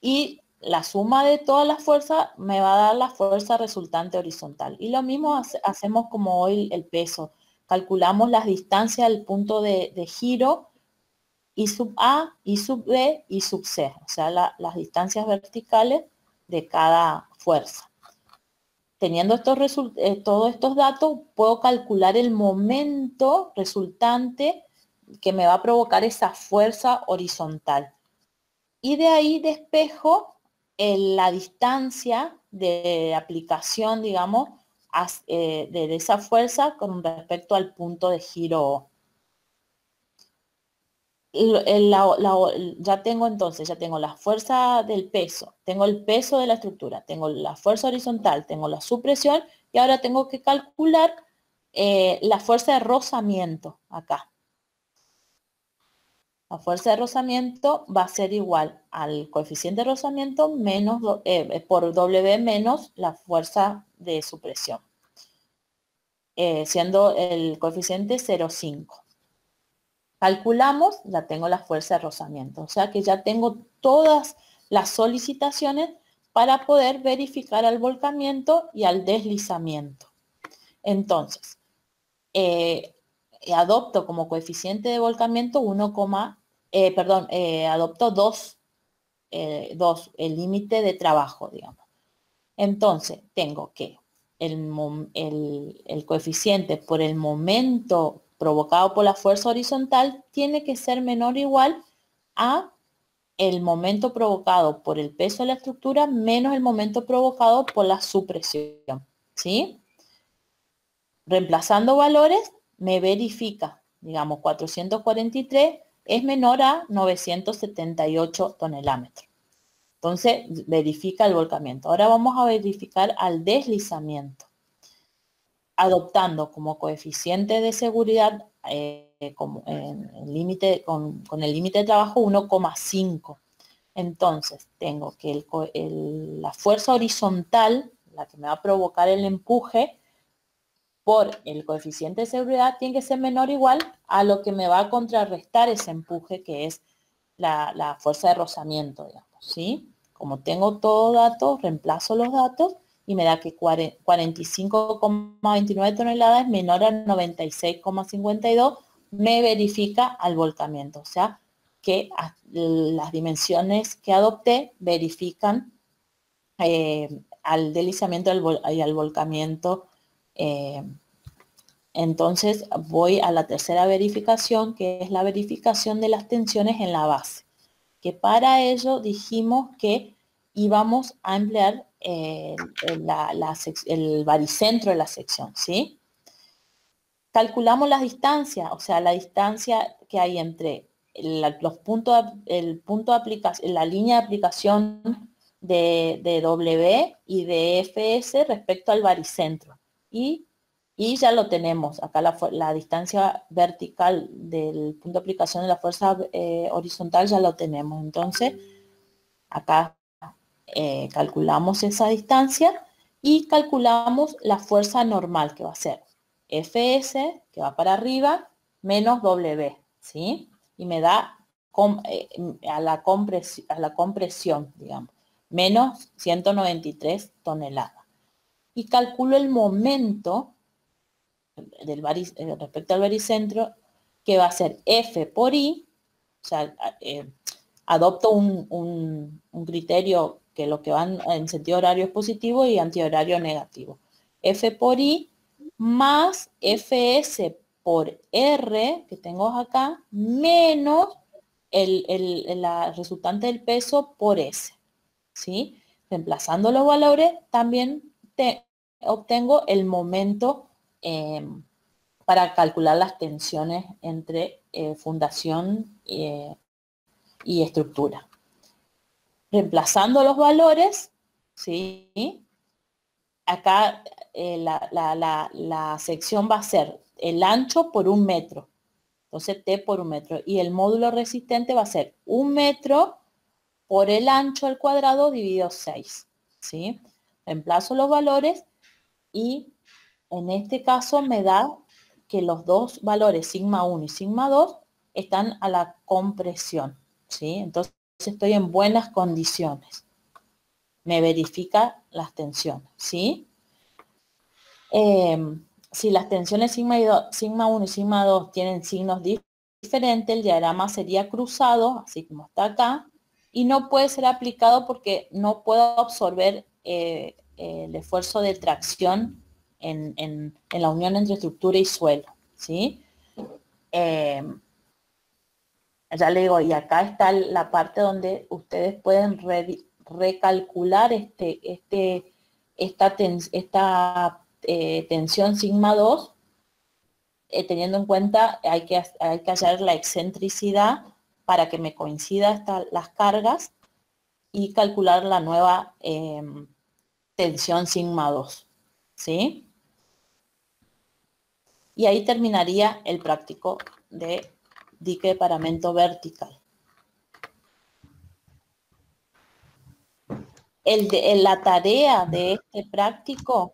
Y la suma de todas las fuerzas me va a dar la fuerza resultante horizontal. Y lo mismo hacemos como hoy el peso. Calculamos las distancias al punto de giro, I sub A, I sub B, I sub C. O sea, las distancias verticales de cada fuerza. Teniendo todos estos datos, puedo calcular el momento resultante que me va a provocar esa fuerza horizontal. Y de ahí despejo la distancia de aplicación, digamos, de esa fuerza con respecto al punto de giro. Ya tengo la fuerza del peso, tengo el peso de la estructura, tengo la fuerza horizontal, tengo la supresión y ahora tengo que calcular la fuerza de rozamiento acá. La fuerza de rozamiento va a ser igual al coeficiente de rozamiento menos por W menos la fuerza de supresión. siendo el coeficiente 0,5. Calculamos, ya tengo la fuerza de rozamiento, o sea que ya tengo todas las solicitaciones para poder verificar al volcamiento y al deslizamiento. Entonces, adopto como coeficiente de volcamiento adopto 2, el límite de trabajo, digamos. Entonces, tengo que el coeficiente por el momento provocado por la fuerza horizontal tiene que ser menor o igual a el momento provocado por el peso de la estructura menos el momento provocado por la supresión, ¿sí? Reemplazando valores, me verifica, digamos, 443 es menor a 978 tonelámetros. Entonces, verifica el volcamiento. Ahora vamos a verificar al deslizamiento, adoptando como coeficiente de seguridad con el límite de trabajo 1,5. Entonces, tengo que la fuerza horizontal, la que me va a provocar el empuje, por el coeficiente de seguridad, tiene que ser menor o igual a lo que me va a contrarrestar ese empuje, que es la fuerza de rozamiento, digamos, ¿sí? Como tengo todos datos, reemplazo los datos y me da que 45,29 toneladas es menor a 96,52, me verifica al volcamiento. O sea, que las dimensiones que adopté verifican al deslizamiento y al volcamiento. Entonces voy a la tercera verificación, que es la verificación de las tensiones en la base, que para ello dijimos que íbamos a emplear el baricentro de la sección, ¿sí? Calculamos las distancias, o sea, la distancia que hay entre los puntos, la línea de aplicación de W y de FS respecto al baricentro. Y ya lo tenemos, acá la distancia vertical del punto de aplicación de la fuerza horizontal ya lo tenemos. Entonces, acá calculamos esa distancia y calculamos la fuerza normal, que va a ser Fs, que va para arriba, menos W, ¿sí? Y me da a la compresión, digamos, menos 193 toneladas. Y calculo el momento respecto al baricentro, que va a ser F por I, o sea, adopto un criterio que lo que van en sentido horario es positivo y antihorario negativo. F por I más Fs por R, que tengo acá, menos la resultante del peso por S, ¿sí? Reemplazando los valores, también obtengo el momento para calcular las tensiones entre fundación y estructura. Reemplazando los valores, ¿sí? Acá la sección va a ser el ancho por 1 metro. Entonces, T por 1 metro. Y el módulo resistente va a ser 1 metro por el ancho al cuadrado dividido 6. ¿Sí? Reemplazo los valores y en este caso me da que los dos valores sigma 1 y sigma 2 están a la compresión, ¿sí? Entonces estoy en buenas condiciones. Me verifica las tensiones, ¿sí? Si las tensiones sigma 1 y sigma 2 tienen signos diferentes, el diagrama sería cruzado, así como está acá, y no puede ser aplicado porque no puedo absorber el esfuerzo de tracción en la unión entre estructura y suelo, ¿sí? Ya le digo, y acá está la parte donde ustedes pueden recalcular esta tensión sigma 2, teniendo en cuenta hay que hallar la excentricidad para que me coincida las cargas y calcular la nueva tensión sigma 2, ¿sí? Y ahí terminaría el práctico de dique de paramento vertical. La tarea de este práctico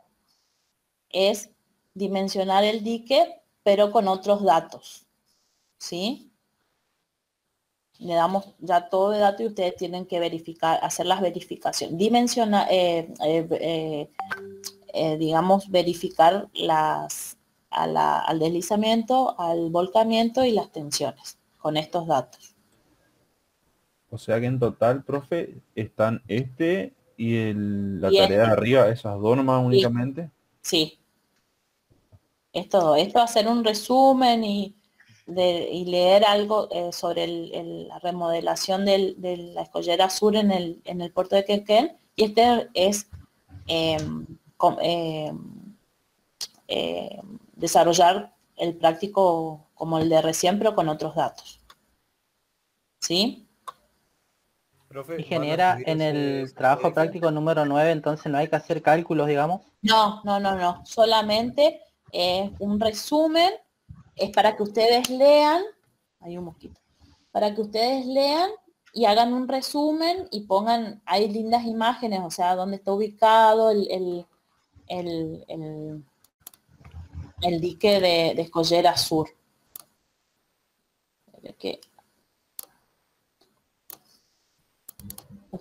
es dimensionar el dique, pero con otros datos, ¿sí? Le damos ya todo de datos y ustedes tienen que verificar, hacer las verificaciones. Dimensionar, digamos, verificar al deslizamiento, al volcamiento y las tensiones con estos datos. O sea que en total, profe, están la Y tarea de arriba, esas dos nomás únicamente. Sí. Esto hacer un resumen y leer algo sobre la remodelación de la escollera sur en el puerto de Quequén. Y este es desarrollar el práctico como el de recién, pero con otros datos. ¿Sí? Profe, Ingeniera, en el trabajo práctico número 9, entonces no hay que hacer cálculos, digamos. No. Solamente un resumen. Es para que ustedes lean. Hay un mosquito. Para que ustedes lean y hagan un resumen y pongan, hay lindas imágenes, o sea, dónde está ubicado el dique de Escollera Sur.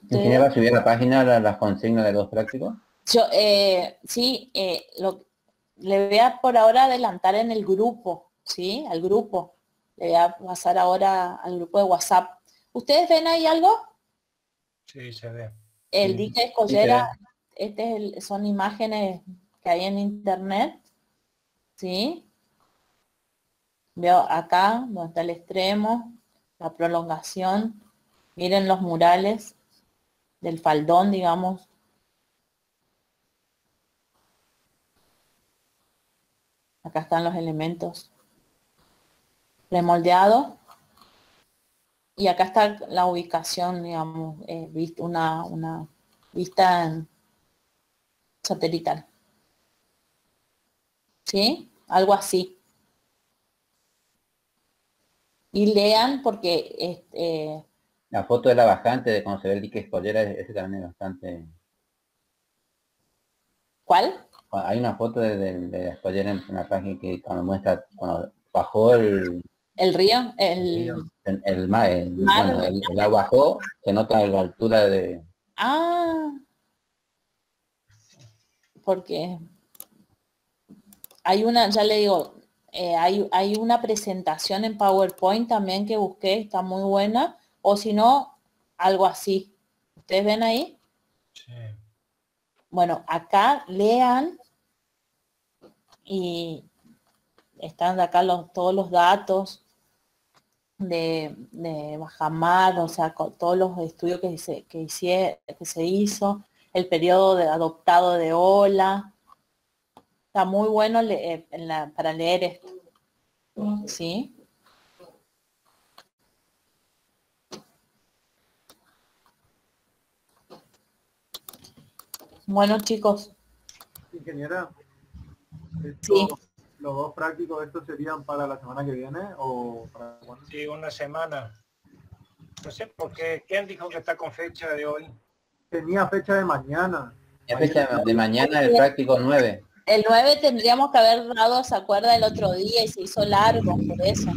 ¿Ingeniera va a subir a la página las consignas de los prácticos? Yo, sí, le voy a por ahora adelantar en el grupo, ¿sí? Al grupo. Le voy a pasar ahora al grupo de WhatsApp. ¿Ustedes ven ahí algo? Sí, se ve. El Sí. dique de Escollera, son imágenes que hay en internet, ¿sí? Veo acá, donde está el extremo, la prolongación. Miren los murales del faldón, digamos. Acá están los elementos remoldeados. Y acá está la ubicación, digamos, una vista satelital. ¿Sí? Algo así. Y lean porque La foto de la bajante de cuando se ve el dique Escollera, ese también es bastante... ¿Cuál? Hay una foto de la Escollera en la página que cuando muestra, cuando bajó el río, bueno, el agua bajó, se nota la altura de... Ah, porque hay una, ya le digo, hay una presentación en PowerPoint también que busqué, está muy buena, o si no, algo así. ¿Ustedes ven ahí? Sí. Bueno, acá lean y están acá todos los datos de bajamar, o sea, con todos los estudios que se hizo, el periodo adoptado de ola. Está muy bueno para leer esto. ¿Sí? Bueno, chicos. Ingeniera, Sí. ¿los dos prácticos estos serían para la semana que viene o para cuándo? Sí, una semana. No sé por qué. ¿Quién dijo que está con fecha de hoy? Tenía fecha de mañana. La fecha de mañana el práctico 9. El 9 tendríamos que haber dado, ¿se acuerda el otro día? Y se hizo largo, por eso.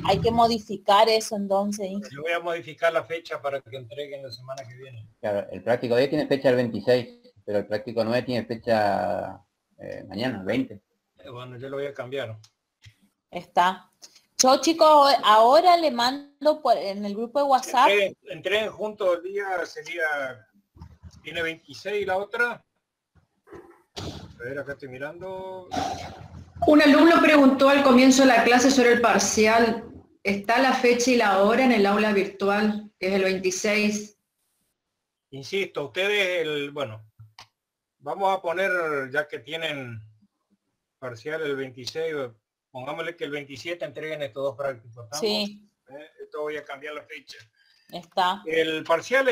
Hay que modificar eso entonces. Yo voy a modificar la fecha para que entreguen la semana que viene. Claro, el práctico 10 tiene fecha el 26, pero el práctico 9 tiene fecha mañana, 20. Bueno, yo lo voy a cambiar. Está. Yo, chicos, ahora le mando en el grupo de WhatsApp. Entreguen juntos el día, sería... ¿Tiene 26 la otra? A ver, acá estoy mirando. Un alumno preguntó al comienzo de la clase sobre el parcial. ¿Está la fecha y la hora en el aula virtual, que es el 26? Insisto, ustedes, bueno, vamos a poner, ya que tienen parcial el 26, pongámosle que el 27 entreguen estos dos prácticos. ¿Estamos? Sí. Esto voy a cambiar la fecha. Está. El parcial,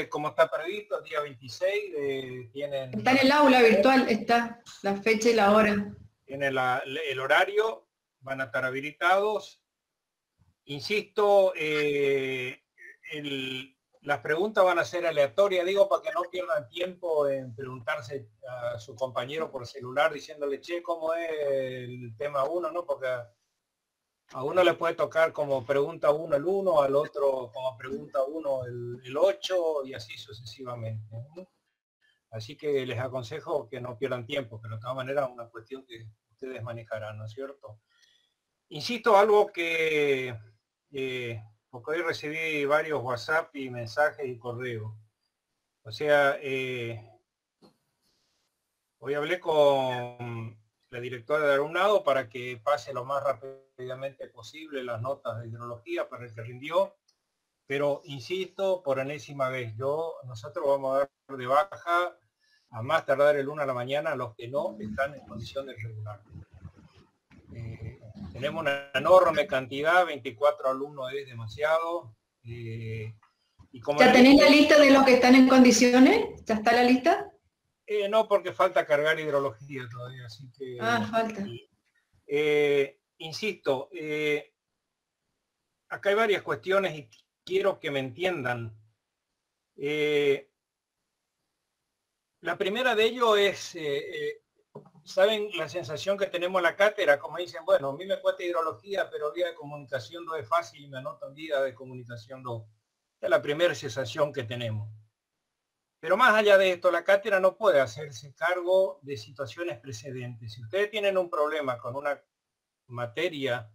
como está previsto, el día 26, tienen... Está en el aula virtual, está la fecha y la hora. Tienen el horario, van a estar habilitados. Insisto, las preguntas van a ser aleatorias, digo, para que no pierdan tiempo en preguntarse a su compañero por celular diciéndole, che, ¿cómo es el tema 1? ¿No? Porque a uno le puede tocar como pregunta 1 el 1, al otro como pregunta 1 el 8 y así sucesivamente, ¿no? Así que les aconsejo que no pierdan tiempo, pero de todas maneras es una cuestión que ustedes manejarán, ¿no es cierto? Insisto, algo que, porque hoy recibí varios WhatsApp y mensajes y correos. O sea, hoy hablé con la directora de alumnado para que pase lo más rápidamente posible las notas de hidrología para el que rindió, pero insisto por enésima vez, nosotros vamos a dar de baja a más tardar el 1 de la mañana a los que no están en condición de regular. Tenemos una enorme cantidad, 24 alumnos es demasiado. Y como ¿Ya tenés la lista de los que están en condiciones? ¿Ya está la lista? No, porque falta cargar hidrología todavía, así que... falta. Insisto, acá hay varias cuestiones y quiero que me entiendan. La primera de ello es, ¿saben la sensación que tenemos en la cátedra? Como dicen, bueno, a mí me cuesta hidrología, pero vía de comunicación 2 es fácil y me anotan vía de comunicación 2. Esta es la primera sensación que tenemos. Pero más allá de esto, la cátedra no puede hacerse cargo de situaciones precedentes. Si ustedes tienen un problema con una materia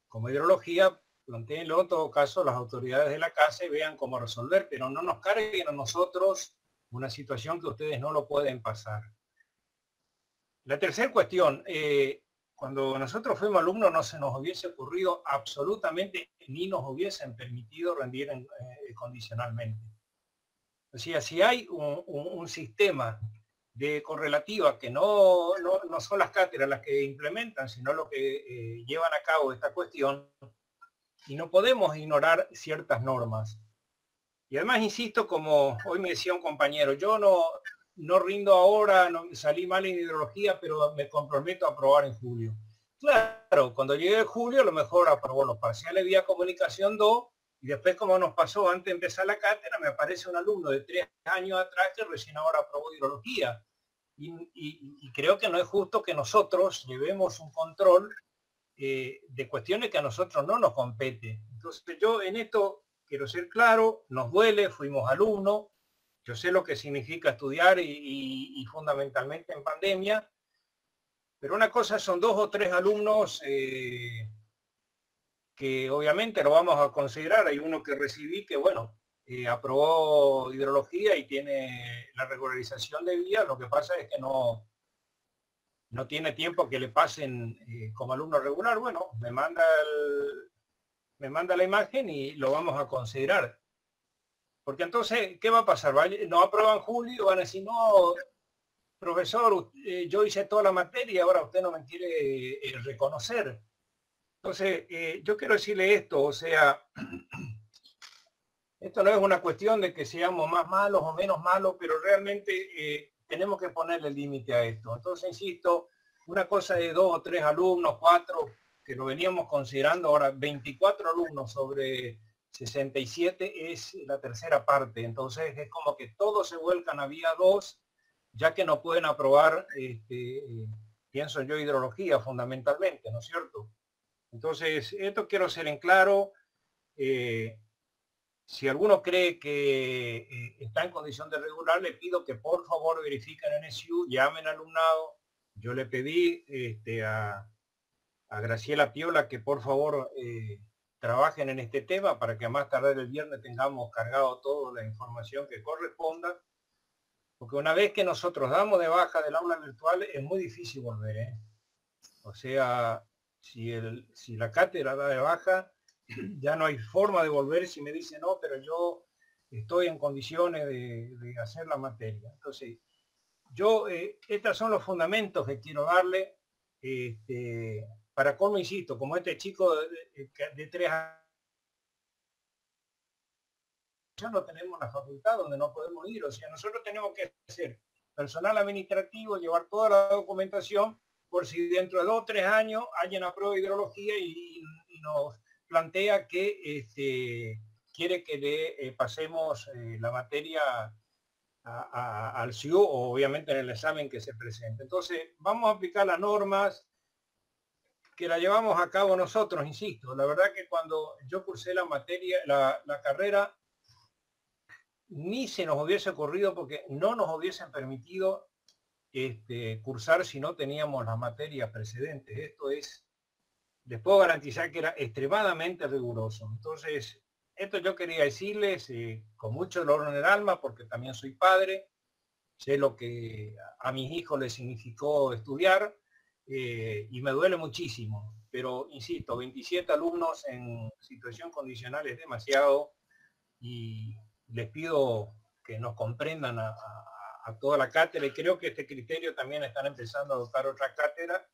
como hidrología, plantéenlo en todo caso las autoridades de la casa y vean cómo resolver, pero no nos carguen a nosotros una situación que ustedes no lo pueden pasar. La tercera cuestión, cuando nosotros fuimos alumnos no se nos hubiese ocurrido absolutamente ni nos hubiesen permitido rendir condicionalmente. O sea, si hay un sistema de correlativa que no son las cátedras las que implementan, sino lo que llevan a cabo esta cuestión, y no podemos ignorar ciertas normas. Y además, insisto, como hoy me decía un compañero, yo no rindo ahora, no salí mal en hidrología, pero me comprometo a aprobar en julio. Claro, cuando llegue julio a lo mejor aprobó los parciales vía comunicación 2, y después, como nos pasó antes de empezar la cátedra, me aparece un alumno de 3 años atrás que recién ahora aprobó hidrología. Y creo que no es justo que nosotros llevemos un control de cuestiones que a nosotros no nos compete. Entonces yo en esto quiero ser claro, nos duele, fuimos alumnos, yo sé lo que significa estudiar y fundamentalmente en pandemia, pero una cosa son 2 o 3 alumnos que obviamente lo vamos a considerar. Hay uno que recibí que, bueno, aprobó hidrología y tiene la regularización de vía, lo que pasa es que no tiene tiempo que le pasen como alumno regular. Bueno, me manda la imagen y lo vamos a considerar. Porque entonces, ¿qué va a pasar? ¿No aprueban julio? Van a decir, no, profesor, yo hice toda la materia y ahora usted no me quiere reconocer. Entonces, yo quiero decirle esto, o sea, esto no es una cuestión de que seamos más malos o menos malos, pero realmente tenemos que ponerle límite a esto. Entonces, insisto, una cosa de 2 o 3 alumnos, 4, que lo veníamos considerando, ahora 24 alumnos sobre 67 es la tercera parte. Entonces, es como que todos se vuelcan a vía 2, ya que no pueden aprobar, pienso yo, hidrología fundamentalmente, ¿no es cierto? Entonces, esto quiero ser en claro. Si alguno cree que está en condición de regular, le pido que por favor verifiquen en SU, llamen al alumnado. Yo le pedí a Graciela Piola que por favor trabajen en este tema para que a más tardar el viernes tengamos cargado toda la información que corresponda. Porque una vez que nosotros damos de baja del aula virtual, es muy difícil volver. O sea, si la cátedra da de baja, ya no hay forma de volver si me dice no, pero yo estoy en condiciones de hacer la materia. Entonces, yo, estos son los fundamentos que quiero darle, para cómo, insisto, como este chico de 3 años, ya no tenemos la facultad donde no podemos ir, o sea, nosotros tenemos que hacer personal administrativo, llevar toda la documentación, por si dentro de 2 o 3 años alguien aprueba hidrología y nos plantea que quiere que le pasemos la materia al CIU, o obviamente en el examen que se presente. Entonces, vamos a aplicar las normas que la llevamos a cabo nosotros, insisto. La verdad que cuando yo cursé la materia, la carrera, ni se nos hubiese ocurrido, porque no nos hubiesen permitido cursar si no teníamos las materias precedentes. Esto es, les puedo garantizar que era extremadamente riguroso. Entonces, esto yo quería decirles con mucho dolor en el alma, porque también soy padre, sé lo que a mis hijos les significó estudiar, y me duele muchísimo. Pero, insisto, 27 alumnos en situación condicional es demasiado, y les pido que nos comprendan a toda la cátedra, y creo que este criterio también están empezando a adoptar otra cátedra.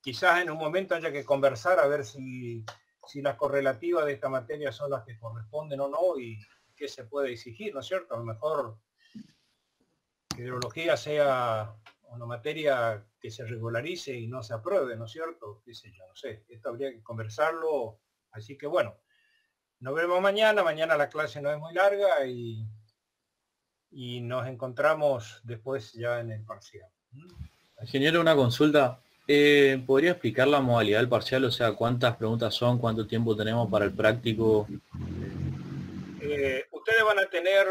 Quizás en un momento haya que conversar a ver si las correlativas de esta materia son las que corresponden o no, y qué se puede exigir, ¿no es cierto? A lo mejor que hidrología sea una materia que se regularice y no se apruebe, ¿no es cierto? Qué sé yo, no sé, esto habría que conversarlo. Así que bueno, nos vemos mañana. Mañana la clase no es muy larga, y nos encontramos después ya en el parcial. Ingeniero, una consulta. ¿Podría explicar la modalidad del parcial? O sea, ¿cuántas preguntas son? ¿Cuánto tiempo tenemos para el práctico? Ustedes van a tener,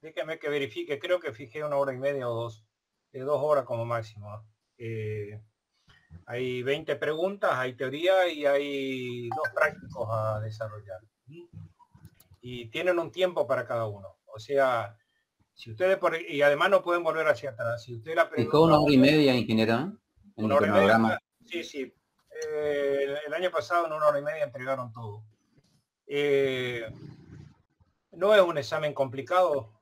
déjenme que verifique, creo que fijé 1 hora y media o 2 horas como máximo. Hay 20 preguntas, hay teoría y hay 2 prácticos a desarrollar. Y tienen un tiempo para cada uno. O sea, si ustedes y además no pueden volver hacia atrás. Si usted la pregunta, 1 hora y media, ingeniero, en el cronograma. Sí. El año pasado en 1 hora y media entregaron todo. No es un examen complicado.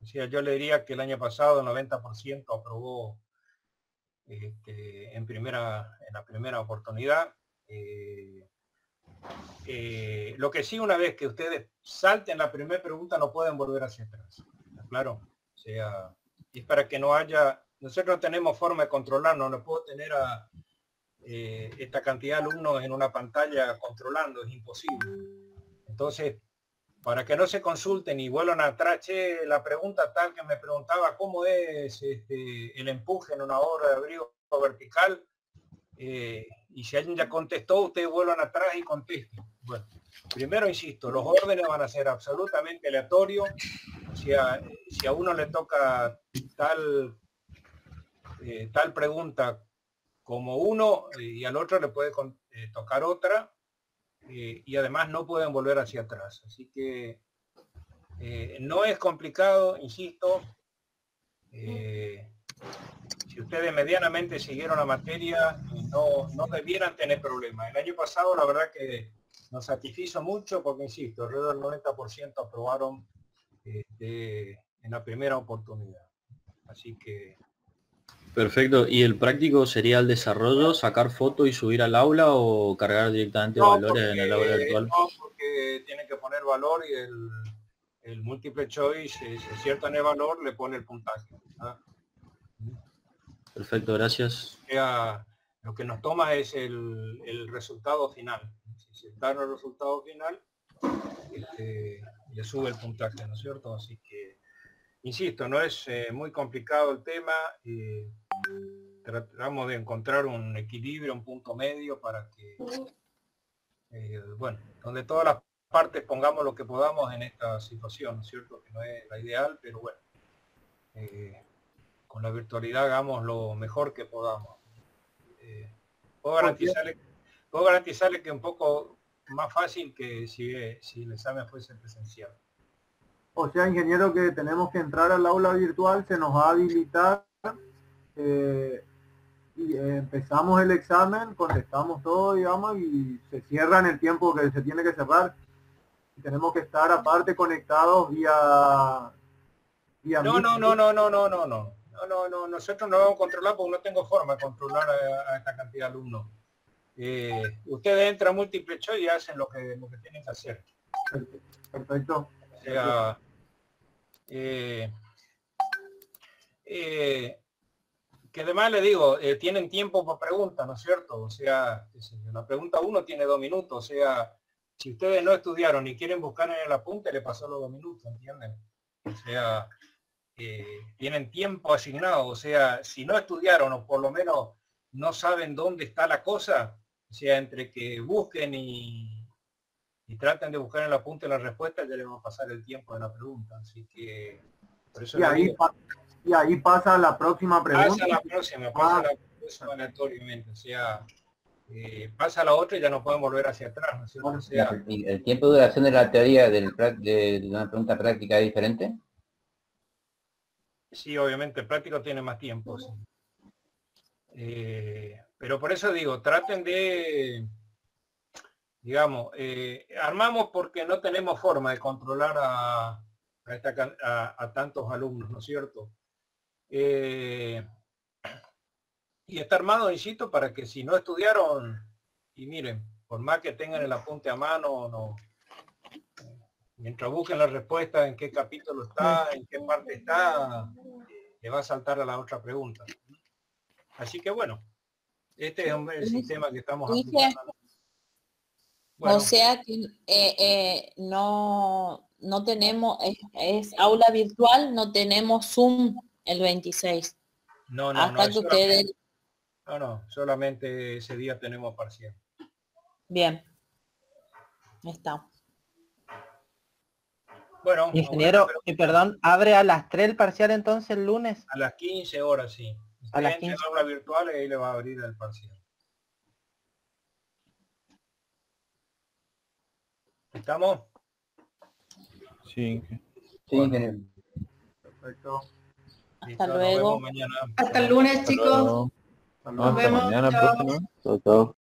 O sea, yo le diría que el año pasado el 90% aprobó en la primera oportunidad. Lo que sí, una vez que ustedes salten la primera pregunta, no pueden volver hacia atrás. Claro, o sea, es para que no haya, nosotros no tenemos forma de controlarnos, no puedo tener a esta cantidad de alumnos en una pantalla controlando, es imposible. Entonces, para que no se consulten y vuelvan atrás, la pregunta tal que me preguntaba, ¿cómo es el empuje en una obra de abrigo vertical? Y si alguien ya contestó, ustedes vuelvan atrás y contesten. Bueno, primero insisto, los órdenes van a ser absolutamente aleatorios. O sea, si a uno le toca tal pregunta como uno, y al otro le puede tocar otra, y además no pueden volver hacia atrás. Así que no es complicado, insisto. Si ustedes medianamente siguieron la materia, no debieran tener problemas. El año pasado la verdad que nos satisfizo mucho, porque insisto, alrededor del 90% aprobaron en la primera oportunidad. Así que... Perfecto. ¿Y el práctico sería el desarrollo, sacar fotos y subir al aula, o cargar directamente valores en el aula virtual? No, porque tienen que poner valor, y el multiple choice, si aciertan el valor, le pone el puntaje. ¿Ah? Perfecto, gracias. O sea, lo que nos toma es el resultado final. Si está en el resultado final, le sube el puntaje, ¿no es cierto? Así que, insisto, no es muy complicado el tema. Tratamos de encontrar un equilibrio, un punto medio para que, bueno, donde todas las partes pongamos lo que podamos en esta situación, ¿no es cierto? Que no es la ideal, pero bueno, con la virtualidad hagamos lo mejor que podamos. Puedo garantizarle que un poco más fácil que si el examen fuese presencial. O sea, ingeniero, que tenemos que entrar al aula virtual, se nos va a habilitar, y empezamos el examen, contestamos todo, digamos, y se cierra en el tiempo que se tiene que cerrar. Y tenemos que estar aparte conectados vía No, nosotros no vamos a controlar, porque no tengo forma de controlar a esta cantidad de alumnos. Ustedes entran múltiple choice y hacen lo que tienen que hacer. Perfecto. O sea, que además le digo, tienen tiempo por pregunta, ¿no es cierto? O sea, la pregunta 1 tiene 2 minutos, o sea, Si ustedes no estudiaron y quieren buscar en el apunte, le pasó los 2 minutos, ¿entienden? O sea, tienen tiempo asignado, o sea, si no estudiaron o por lo menos no saben dónde está la cosa, o sea, entre que busquen y traten de buscar en el apunte la respuesta, ya les va a pasar el tiempo de la pregunta, así que por eso y ahí pasa la próxima pregunta. pasa la próxima aleatoriamente, o sea, pasa la otra y ya no pueden volver hacia atrás, ¿no es cierto? O sea, ¿Y el tiempo de duración de la teoría de una pregunta práctica es diferente? sí, obviamente el práctico tiene más tiempo, sí. Pero por eso digo, traten de, digamos, armamos porque no tenemos forma de controlar a tantos alumnos, ¿no es cierto? Y está armado, insisto, para que si no estudiaron, y miren, por más que tengan el apunte a mano, no, mientras busquen la respuesta, en qué capítulo está, en qué parte está, le va a saltar a la otra pregunta. Así que bueno, este es el sistema que estamos aplicando. Bueno, o sea que no tenemos, es aula virtual, no tenemos Zoom el 26. No, hasta que ustedes... No, solamente ese día tenemos parcial. Bien. Está. Bueno, ingeniero, perdón, ¿abre a las 3 el parcial entonces el lunes? A las 15 horas, sí. A las 15. En aula virtual y ahí le va a abrir el parcial. ¿Estamos? Sí. Sí, ingeniero. Perfecto. Hasta luego. Nos vemos mañana. Hasta el lunes, chicos. Nos vemos. Nos vemos. Mañana Chao. próxima. Todo.